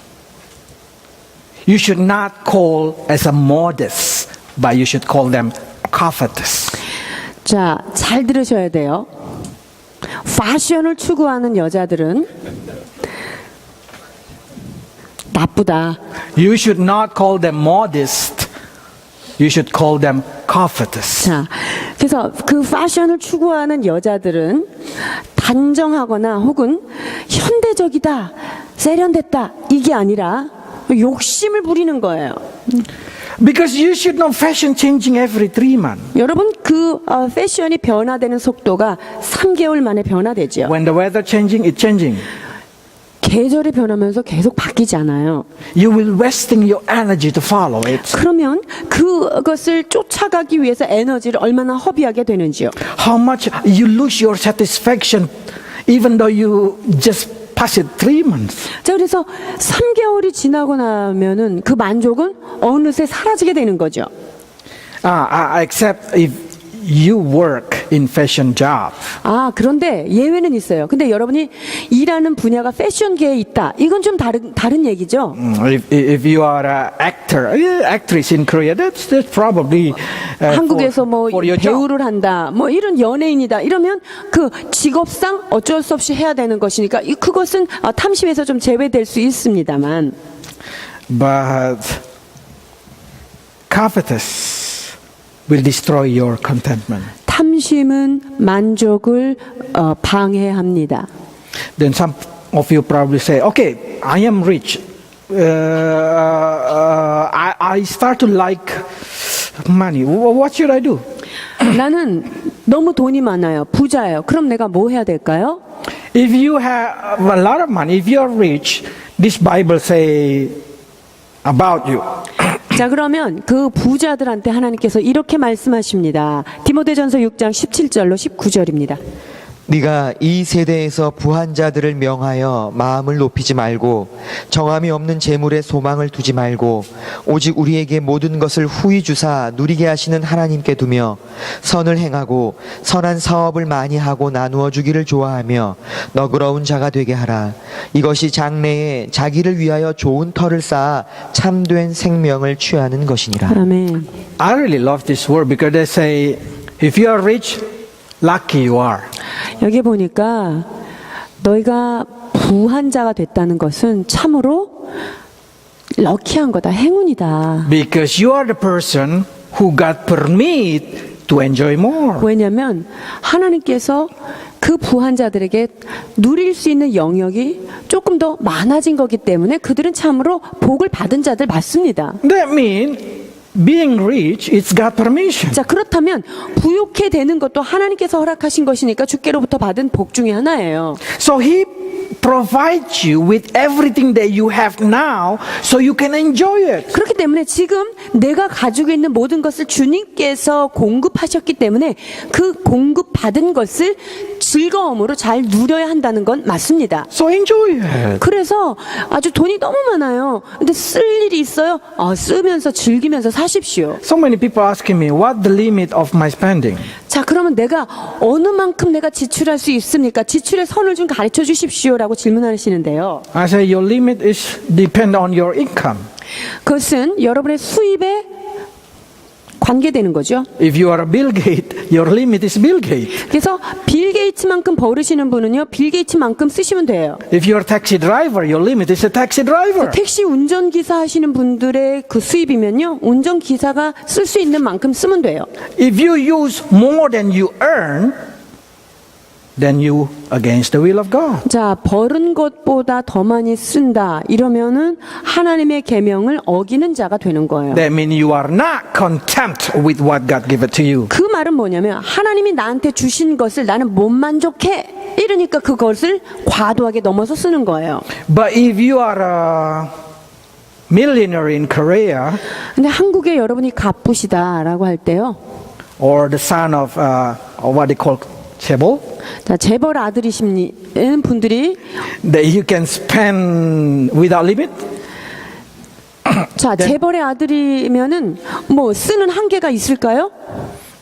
you should not call as a modest, but you should call them covetous. 자, 잘 들으셔야 돼요. 패션을 추구하는 여자들은 나쁘다. You should not call them modest. You should call them covetous. 자, 그래서 그 패션을 추구하는 여자들은 단정하거나 혹은 현대적이다, 세련됐다, 이게 아니라 욕심을 부리는 거예요. Because you should know fashion changing every 3 months. 여러분, 그 패션이 변화되는 속도가 3개월 만에 변화되죠. When the weather changing, it's changing. 계절이 변하면서 계속 바뀌지 않아요. You will wasting your energy to follow it. 그러면 그것을 쫓아가기 위해서 에너지를 얼마나 허비하게 되는지요. How much you lose your satisfaction even though you just pass it 3 months. 자, 그래서 3개월이 지나고 나면은 그 만족은 어느새 사라지게 되는 거죠. Except if you work in fashion job. 아, 그런데 예외는 있어요. 근데 여러분이 일하는 분야가 패션계에 있다. 이건 좀 다른 얘기죠. If you are an actress in Korea, that's probably 한국에서 뭐 for your job. 배우를 한다, 뭐 이런 연예인이다 이러면 그 직업상 어쩔 수 없이 해야 되는 것이니까 그것은 탐심에서 좀 제외될 수 있습니다만. But covetous will destroy your contentment. 탐심은 만족을 방해합니다. Then some of you probably say, okay, I am rich. I start to like money. What should I do? 나는 너무 돈이 많아요. 부자예요. 그럼 내가 뭐 해야 될까요? If you have a lot of money, if you are rich, this Bible say about you. 자, 그러면 그 부자들한테 하나님께서 이렇게 말씀하십니다. 디모데전서 6장 17절로 19절입니다. 네가 이 세대에서 부한 자들을 명하여 마음을 높이지 말고 정함이 없는 재물에 소망을 두지 말고 오직 우리에게 모든 것을 후히 주사 누리게 하시는 하나님께 두며 선을 행하고 선한 사업을 많이 하고 나누어 주기를 좋아하며 너그러운 자가 되게 하라. 이것이 장래에 자기를 위하여 좋은 터를 쌓아 참된 생명을 취하는 것이니라. 아멘. I really love this word because they say, if you are rich, lucky you are. 여기 보니까 너희가 부한 자가 됐다는 것은 참으로 럭키한 거다, 행운이다. because you are the person who got permit to enjoy more. 왜냐하면 하나님께서 그 부한자들에게 누릴 수 있는 영역이 조금 더 많아진 거기 때문에 그들은 참으로 복을 받은 자들 맞습니다. That means being rich is God permission. 자, 그렇다면 부욕해 되는 것도 하나님께서 허락하신 것이니까 주께로부터 받은 복 중에 하나예요. So He provides you with everything that you have now so you can enjoy it. 그렇기 때문에 지금 내가 가지고 있는 모든 것을 주님께서 공급하셨기 때문에 그 공급받은 것을 즐거움으로 잘 누려야 한다는 건 맞습니다. So enjoy it. 그래서 아주 돈이 너무 많아요. 근데 쓸 일이 있어요? 쓰면서 즐기면서 사십시오. So many people asking me, what the limit of my spending? 자, 그러면 내가 어느 만큼 내가 지출할 수 있습니까? 지출의 선을 좀 가르쳐 주십시오라고 질문하시는데요. I say your limit is depend on your income. 그것은 여러분의 수입에 관계되는 거죠. If you are a Bill Gates, your limit is Bill Gates. 그래서 빌 게이츠만큼 벌으시는 분은요, 빌 게이츠만큼 쓰시면 돼요. If you are a taxi driver, your limit is a taxi driver. 택시 운전기사 하시는 분들의 그 수입이면요, 운전기사가 쓸 수 있는 만큼 쓰면 돼요. If you use more than you earn, then you against the will of God. 자, 벌은 것보다 더 많이 쓴다 이러면은 하나님의 계명을 어기는 자가 되는 거예요. That means you are not content with what God gave it to you. 그 말은 뭐냐면 하나님이 나한테 주신 것을 나는 못 만족해 이러니까 그것을 과도하게 넘어서 쓰는 거예요. But if you are a millionaire in Korea 근데 한국에 여러분이 갑부시다라고 할 때요, or the son of what they call chaebol, 자, 재벌 아들이신 분들이 that you can spend without limit, 자, 재벌의 아들이면은 뭐 쓰는 한계가 있을까요?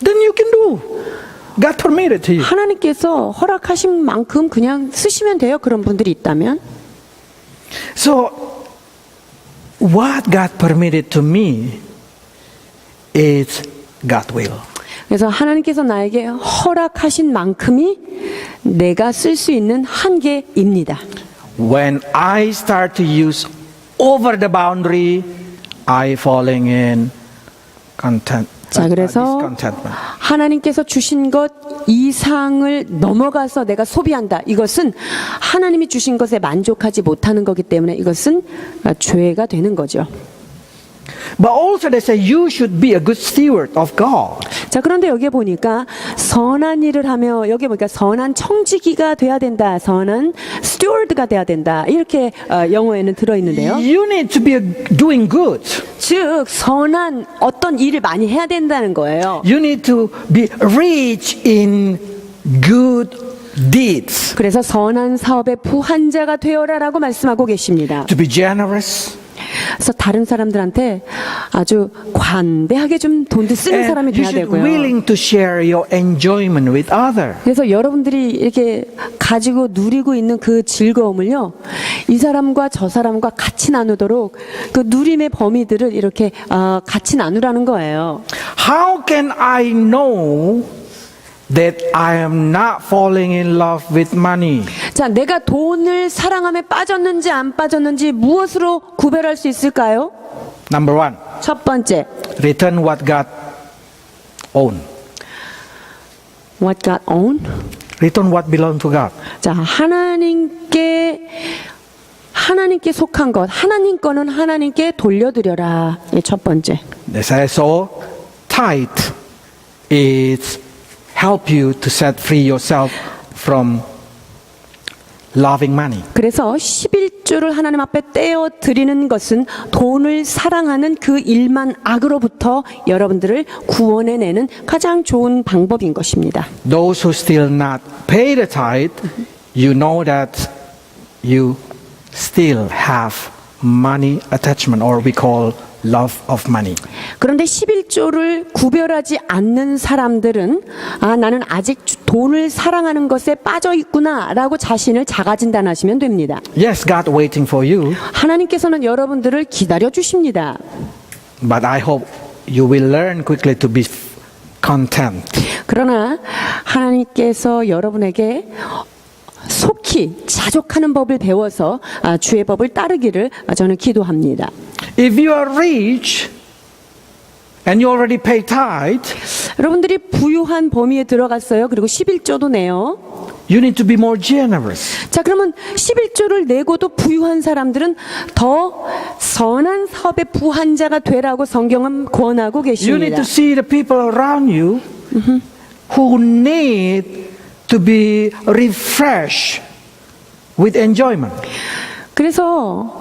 then you can do. God permitted to you. 하나님께서 허락하신 만큼 그냥 쓰시면 돼요. 그런 분들이 있다면. So what God permitted to me is God will. 그래서 하나님께서 나에게 허락하신 만큼이 내가 쓸 수 있는 한계입니다. When I start to use over the boundary, I falling in content. 자, 그래서 discontentment. 하나님께서 주신 것 이상을 넘어가서 내가 소비한다. 이것은 하나님이 주신 것에 만족하지 못하는 거기 때문에 이것은 죄가 되는 거죠. But also they say you should be a good steward of God. 자, 그런데 여기에 보니까 선한 일을 하며 여기에 보니까 선한 청지기가 돼야 된다. 선한 스튜어드가 돼야 된다. 이렇게 영어에는 들어있는데요. You need to be doing good. 즉 선한 어떤 일을 많이 해야 된다는 거예요. You need to be rich in good deeds. 그래서 선한 사업의 부한자가 되어라라고 말씀하고 계십니다. To be generous. 그래서 다른 사람들한테 아주 관대하게 좀 돈도 쓰는 사람이 And you 돼야 should 되고요. willing to share your enjoyment with others. 그래서 여러분들이 이렇게 가지고 누리고 있는 그 즐거움을요, 이 사람과 저 사람과 같이 나누도록 그 누림의 범위들을 이렇게 같이 나누라는 거예요. How can I know that I am not falling in love with money? 자, 내가 돈을 사랑함에 빠졌는지 안 빠졌는지 무엇으로 구별할 수 있을까요? Number one, 첫 번째, return what God own. what God own? Return what belong to God. 자, 하나님께 속한 것, 하나님 거는 하나님께 돌려드려라. 첫 번째. They say so. Tithe is help you to set free yourself from loving money. 그래서 11조를 하나님 앞에 떼어 드리는 것은 돈을 사랑하는 그 일만 악으로부터 여러분들을 구원해내는 가장 좋은 방법인 것입니다. Those who still not pay the tithe, you know that you still have money attachment, or we call love of money. 그런데 11조를 구별하지 않는 사람들은 나는 아직 돈을 사랑하는 것에 빠져 있구나라고 자신을 자가진단하시면 됩니다. Yes, God waiting for you, 하나님께서는 여러분들을 기다려 주십니다. but I hope you will learn quickly to be content. 그러나 하나님께서 여러분에게 속히 자족하는 법을 배워서 주의 법을 따르기를 저는 기도합니다. If you are rich and you already pay tithe, 여러분들이 부유한 범위에 들어갔어요. 그리고 11조도 내요. you need to be more generous. 자, 그러면 11조를 내고도 부유한 사람들은 더 선한 사업의 부한자가 되라고 성경은 권하고 You need 계십니다. to see the people around you who need to be refreshed with enjoyment. 그래서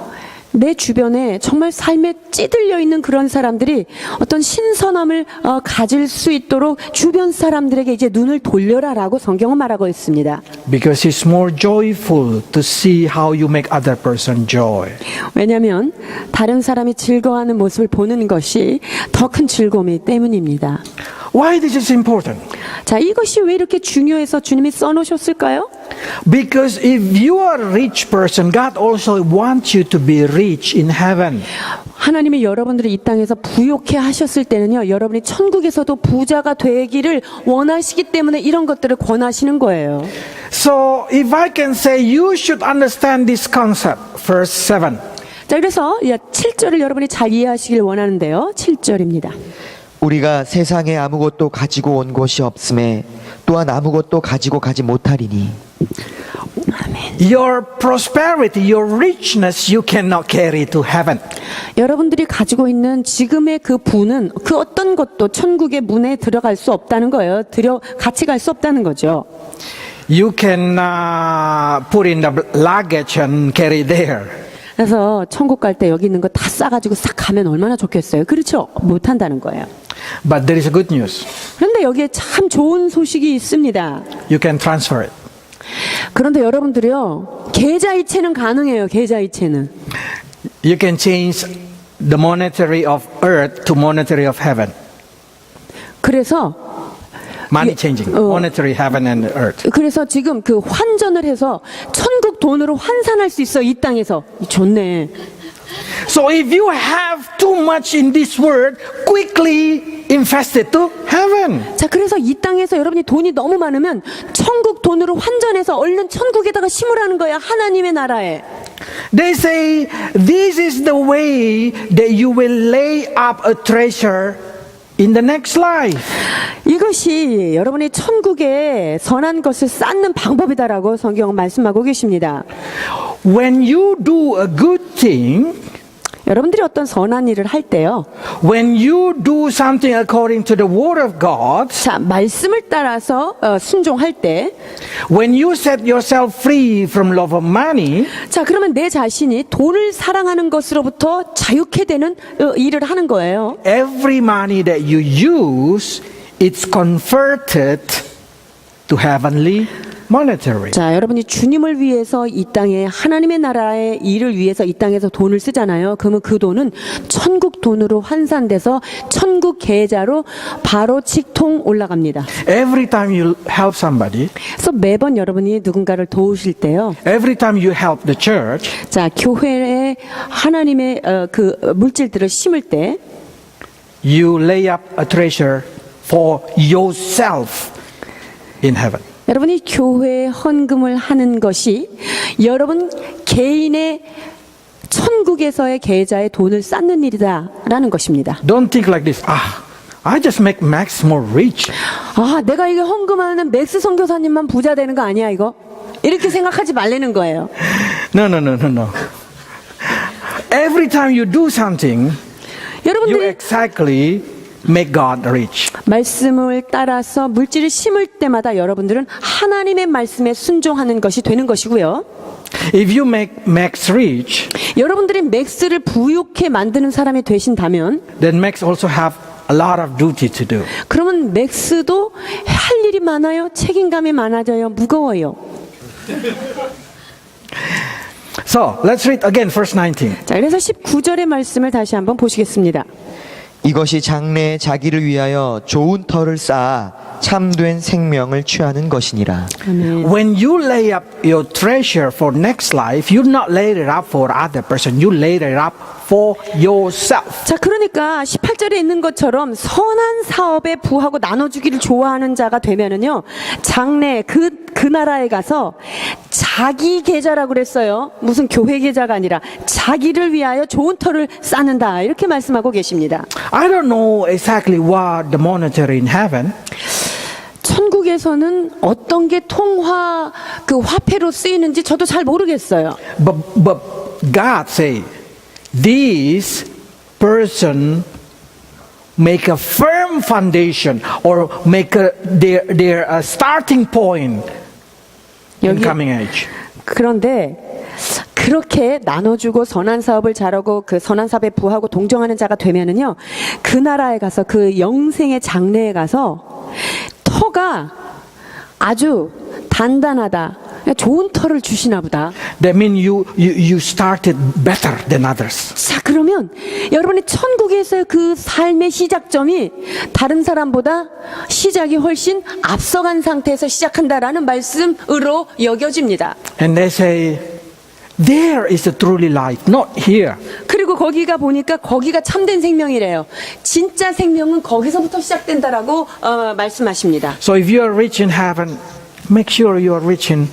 내 주변에 정말 삶에 찌들려 있는 그런 사람들이 어떤 신선함을 가질 수 있도록 주변 사람들에게 이제 눈을 돌려라라고 성경은 말하고 있습니다. Because it's more joyful to see how you make other person joy. 왜냐하면 다른 사람이 즐거워하는 모습을 보는 것이 더 큰 즐거움이기 때문입니다. Why this is important? 자, 이것이 왜 이렇게 중요해서 주님이 써놓으셨을까요? Because if you are a rich person, God also wants you to be rich in heaven. 하나님이 여러분들을 이 땅에서 부욕해 하셨을 때는요, 여러분이 천국에서도 부자가 되기를 원하시기 때문에 이런 것들을 권하시는 거예요. So if I can say you should understand this concept, verse 7. 자, 그래서 7절을 여러분이 잘 이해하시길 원하는데요. 7절입니다. 우리가 세상에 아무것도 가지고 온 것이 없음에 또한 아무것도 가지고 가지 못하리니 Your prosperity, your richness, you cannot carry to heaven. 여러분들이 가지고 있는 지금의 그 부는 그 어떤 것도 천국의 문에 들어갈 수 없다는 거예요. 같이 갈 수 없다는 거죠. You can put in the luggage and carry there. 그래서 천국 갈 때 여기 있는 거 다 싸가지고 싹 가면 얼마나 좋겠어요. 그렇죠? 못한다는 거예요. But there is a good news. 그런데 여기에 참 좋은 소식이 있습니다. You can transfer it. 그런데 여러분들이요, 계좌이체는 가능해요. 계좌이체는. You can change the monetary of earth to monetary of heaven. 그래서 Money changing. Monetary heaven and earth. 그래서 지금 그 환전을 해서 천국 돈으로 환산할 수 있어. 이 땅에서. 좋네. So if you have too much in this world, quickly invest it to heaven. 자, 그래서 이 땅에서 여러분이 돈이 너무 많으면 천국 돈으로 환전해서 얼른 천국에다가 심으라는 거야. 하나님의 나라에. They say this is the way that you will lay up a treasure in the next life. 이것이 여러분이 천국에 선한 것을 쌓는 방법이다라고 성경은 말씀하고 계십니다. When you do a good thing, 여러분들이 어떤 선한 일을 할 때요. when you do something according to the word of God, 자, 말씀을 따라서 순종할 때, when you set yourself free from love of money, 자, 그러면 내 자신이 돈을 사랑하는 것으로부터 자유케 되는 일을 하는 거예요. every money that you use, it's converted to heavenly monetary. 자, 여러분이 주님을 위해서 이 땅에 하나님의 나라의 일을 위해서 이 땅에서 돈을 쓰잖아요. 그러면 그 돈은 천국 돈으로 환산돼서 천국 계좌로 바로 직통 올라갑니다. Every time you help somebody, 그래서 매번 여러분이 누군가를 도우실 때요. every time you help the church, 자, 교회에 하나님의 그 물질들을 심을 때 you lay up a treasure for yourself in heaven. 여러분이 교회에 헌금을 하는 것이 여러분 개인의 천국에서의 계좌에 돈을 쌓는 일이다라는 것입니다. Don't think like this. I just make Max more rich. 아, 내가 이게 헌금하는 맥스 선교사님만 부자 되는 거 아니야 이거? 이렇게 생각하지 말라는 거예요. No. Every time you do something, you 여러분들이 exactly make God rich. 말씀을 따라서 물질을 심을 때마다 여러분들은 하나님의 말씀에 순종하는 것이 되는 것이고요. If you make Max rich, 여러분들이 맥스를 부유케 만드는 사람이 되신다면 then Max also have a lot of duty to do. 그러면 맥스도 할 일이 많아요. 책임감이 많아져요. 무거워요. So let's read again verse 19. 자, 그래서 19절의 말씀을 다시 한번 보시겠습니다. 이것이 장래에 자기를 위하여 좋은 터를 쌓아 참된 생명을 취하는 것이니라. 아멘. When you lay up your treasure for next life, you not lay it up for other person. You lay it up for yourself. 자, 그러니까 18절에 있는 것처럼 선한 사업에 부하고 나눠주기를 좋아하는 자가 되면은요, 장래 그 나라에 가서 자기 계좌라고 그랬어요. 무슨 교회 계좌가 아니라 자기를 위하여 좋은 터를 쌓는다. 이렇게 말씀하고 계십니다. I don't know exactly what the monetary in heaven, 천국에서는 어떤 게 그 화폐로 쓰이는지 저도 잘 모르겠어요. but God say, this person make a firm foundation or make their starting point in 여기 coming age. 그런데 그렇게 나눠주고 선한 사업을 잘하고 그 선한 사업에 부하고 동정하는 자가 되면은요, 그 나라에 가서 그 영생의 장래에 가서 터가 아주 단단하다. 좋은 터를 주시나 보다. That means you started better than others. 자, 그러면 여러분의 천국에서의 그 삶의 시작점이 다른 사람보다 시작이 훨씬 앞서간 상태에서 시작한다라는 말씀으로 여겨집니다. And they say, there is a truly life, not here. 그리고 거기가 보니까 거기가 참된 생명이래요. 진짜 생명은 거기서부터 시작된다라고 말씀하십니다. So if you are rich in heaven, make sure you are rich in.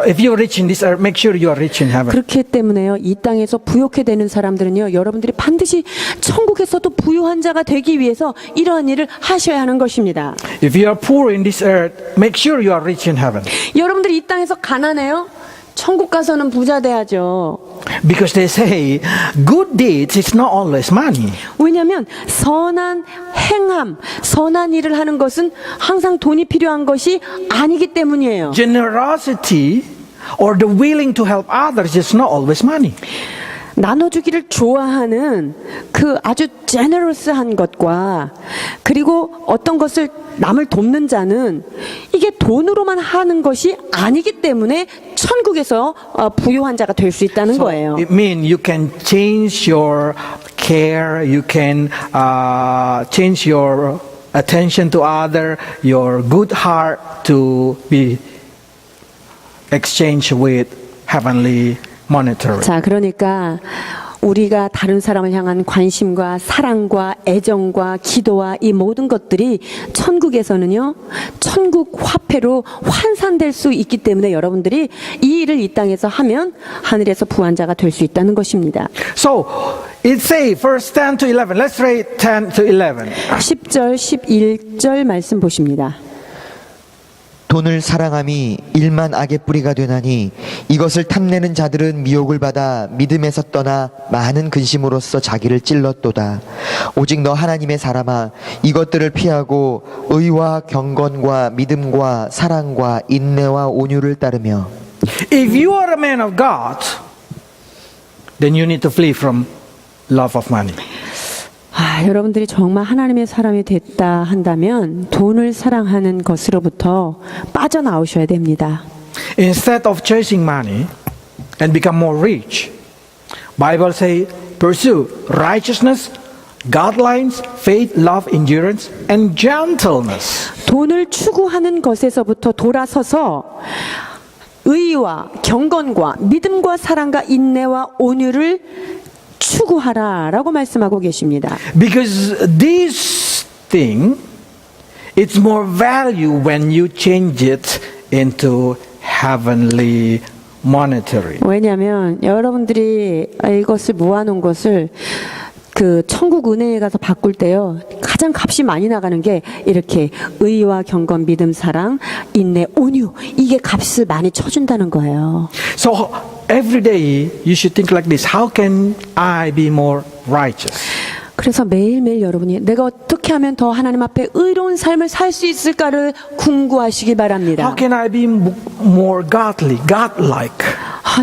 If you are rich in this earth, make sure you are rich in heaven. 그렇기 때문에요, 이 땅에서 부욕해 되는 사람들은요, 여러분들이 반드시 천국에서도 부유한 자가 되기 위해서 이러한 일을 하셔야 하는 것입니다. If you are poor in this earth, make sure you are rich in heaven. 여러분들이 이 땅에서 가난해요? 천국 가서는 부자 돼야죠. Because they say, good deeds is not always money. 왜냐하면 선한 행함, 선한 일을 하는 것은 항상 돈이 필요한 것이 아니기 때문이에요. Generosity or the willing to help others is not always money. 나눠주기를 좋아하는 그 아주 제너러스한 것과 그리고 어떤 것을 남을 돕는 자는 이게 돈으로만 하는 것이 아니기 때문에 천국에서 부유한 자가 될 수 있다는 거예요. It means you can change your care, you can change your attention to other, your good heart to be exchanged with heavenly monetary. 자, 그러니까 우리가 다른 사람을 향한 관심과 사랑과 애정과 기도와 이 모든 것들이 천국에서는요, 천국 화폐로 환산될 수 있기 때문에 여러분들이 이 일을 이 땅에서 하면 하늘에서 부한 자가 될 수 있다는 것입니다. So it say verse 10 to 11. Let's read 10 to 11. 10절, 11절 말씀 보십니다. 돈을 사랑함이 일만 악의 뿌리가 되나니 이것을 탐내는 자들은 미혹을 받아 믿음에서 떠나 많은 근심으로써 자기를 찔렀도다. 오직 너 하나님의 사람아, 이것들을 피하고 의와 경건과 믿음과 사랑과 인내와 온유를 따르며. If you are a man of God, then you need to flee from love of money. 여러분들이 정말 하나님의 사람이 됐다 한다면 돈을 사랑하는 것으로부터 빠져나오셔야 됩니다. Instead of chasing money and become more rich, Bible say pursue righteousness, godliness, faith, love, endurance, and gentleness. 돈을 추구하는 것에서부터 돌아서서 의와 경건과 믿음과 사랑과 인내와 온유를 추구하라라고 말씀하고 계십니다. Because this thing, it's more value when you change it into heavenly monetary. 왜냐하면 여러분들이 이것을 모아놓은 것을 그 천국 은혜에 가서 바꿀 때요, 가장 값이 많이 나가는 게 이렇게 의와 경건, 믿음, 사랑, 인내, 온유, 이게 값을 많이 쳐준다는 거예요. So every day you should think like this: how can I be more righteous? 그래서 매일매일 여러분이 내가 어떻게 하면 더 하나님 앞에 의로운 삶을 살 수 있을까를 궁구하시기 바랍니다. How can I be more godly, godlike?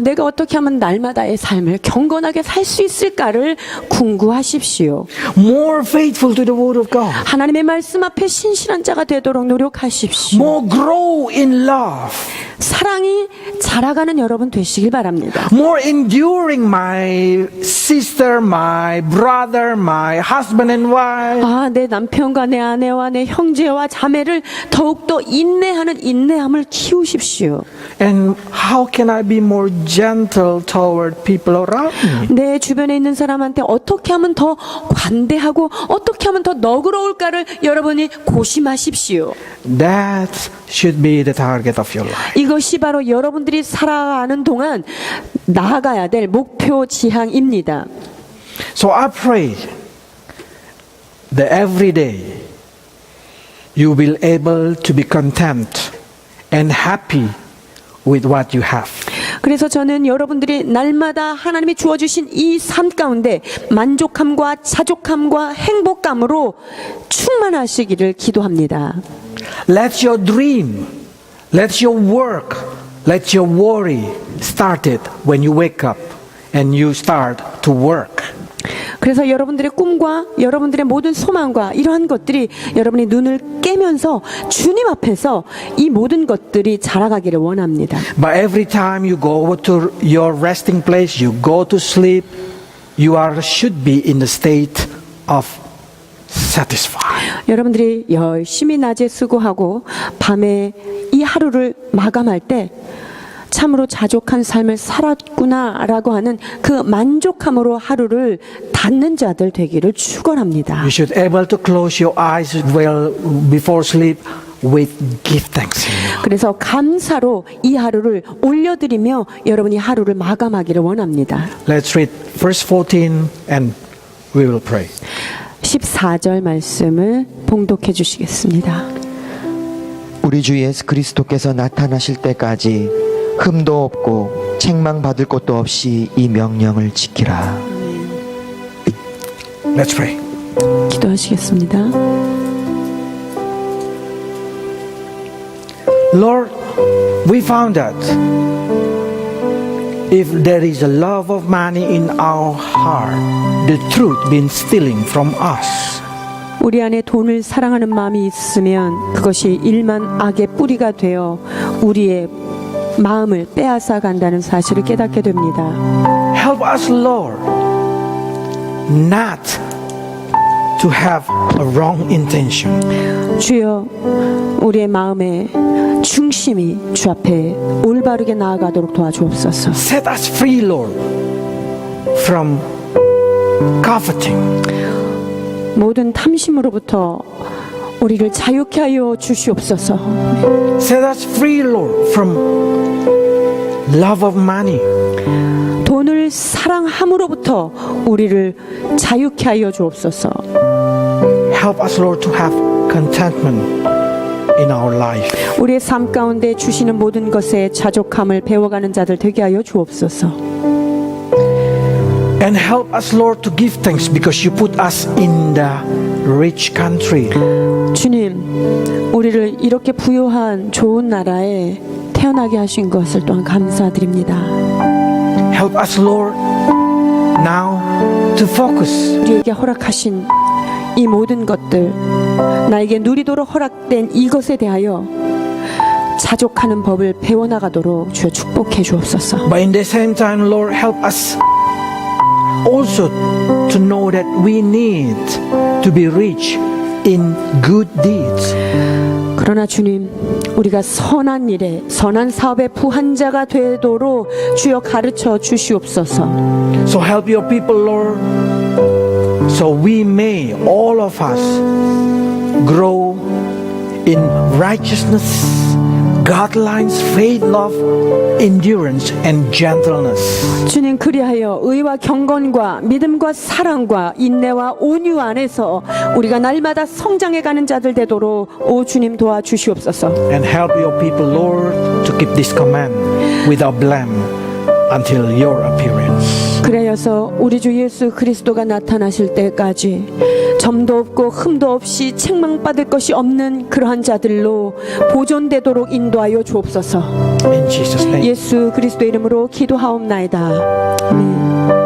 내가 어떻게 하면 날마다의 삶을 경건하게 살 수 있을까를 궁구하십시오. More faithful to the word of God. 하나님의 말씀 앞에 신실한 자가 되도록 노력하십시오. More grow in love. 사랑이 자라가는 여러분 되시길 바랍니다. More enduring, my sister, my brother, my husband and wife. 아, 내 남편과 내 아내와 내 형제와 자매를 더욱더 인내하는 인내함을 키우십시오. And how can I be more gentle toward people around me? 내 주변에 있는 사람한테 어떻게 하면 더 관대하고 어떻게 하면 더 너그러울까를 여러분이 고심하십시오. That should be the target of your life. 이것이 바로 여러분들이 살아가는 동안 나아가야 될 목표 지향입니다. So I pray that every day you will able to be content and happy with what you have. 그래서 저는 여러분들이 날마다 하나님이 주어주신 이 삶 가운데 만족함과 자족함과 행복감으로 충만하시기를 기도합니다. Let your dream, let your work, let your worry started when you wake up and you start to work. 그래서 여러분들의 꿈과 여러분들의 모든 소망과 이러한 것들이 여러분이 눈을 깨면서 주님 앞에서 이 모든 것들이 자라가기를 원합니다. But every time you go to your resting place, you go to sleep, you should be in the state of satisfied. 여러분들이 열심히 낮에 수고하고 밤에 이 하루를 마감할 때 참으로 자족한 삶을 살았구나라고 하는 그 만족함으로 하루를 닫는 자들 되기를 축원합니다. You should able to close your eyes well before sleep with give thanks. 그래서 감사로 이 하루를 올려드리며 여러분이 하루를 마감하기를 원합니다. Let's read verse 14 and we will pray. 14절 말씀을 봉독해 주시겠습니다. 우리 주 예수 그리스도께서 나타나실 때까지 흠도 없고 책망받을 것도 없이 이 명령을 지키라. Let's pray. 기도하시겠습니다. Lord, we found that if there is a love of money in our heart, the truth been stealing from us. 우리 안에 돈을 사랑하는 마음이 있으면 그것이 일만 악의 뿌리가 되어 우리의 마음을 빼앗아 간다는 사실을 깨닫게 됩니다. Help us, Lord, not to have a wrong intention. 주여, 우리의 마음의 중심이 주 앞에 올바르게 나아가도록 도와주옵소서. Set us free, Lord, from coveting. 모든 탐심으로부터 우리를 자유케 하여 주시옵소서. Set us free, Lord, from love of money. 돈을 사랑함으로부터 우리를 자유케 하여 주옵소서. Help us, Lord, to have contentment in our life. 우리의 삶 가운데 주시는 모든 것에 자족함을 배워가는 자들 되게 하여 주옵소서. And help us, Lord, to give thanks because you put us in the rich country. 주님, 우리를 이렇게 부유한 좋은 나라에 태어나게 하신 것을 또한 감사드립니다. Help us, Lord, now to focus 우리에게 허락하신 이 모든 것들, 나에게 누리도록 허락된 이것에 대하여 자족하는 법을 배워나가도록 주여 축복해 주옵소서. But in the same time, Lord, help us also to know that we need to be rich in good deeds. 그러나 주님, 우리가 선한 일에 선한 사업에 부한 자가 되도록 주여 가르쳐 주시옵소서. So help your people, Lord, so we may, all of us, grow in righteousness, godliness, faith, love, endurance, and gentleness. 주님, 그리하여 의와 경건과 믿음과 사랑과 인내와 온유 안에서 우리가 날마다 성장해가는 자들 되도록 오 주님 도와주시옵소서. And help your people, Lord, to keep this command without blame until your appearance. 그래서 우리 주 예수 그리스도가 나타나실 때까지 점도 없고 흠도 없이 책망받을 것이 없는 그러한 자들로 보존되도록 인도하여 주옵소서. In Jesus' name. 예수 그리스도 이름으로 기도하옵나이다. 아멘.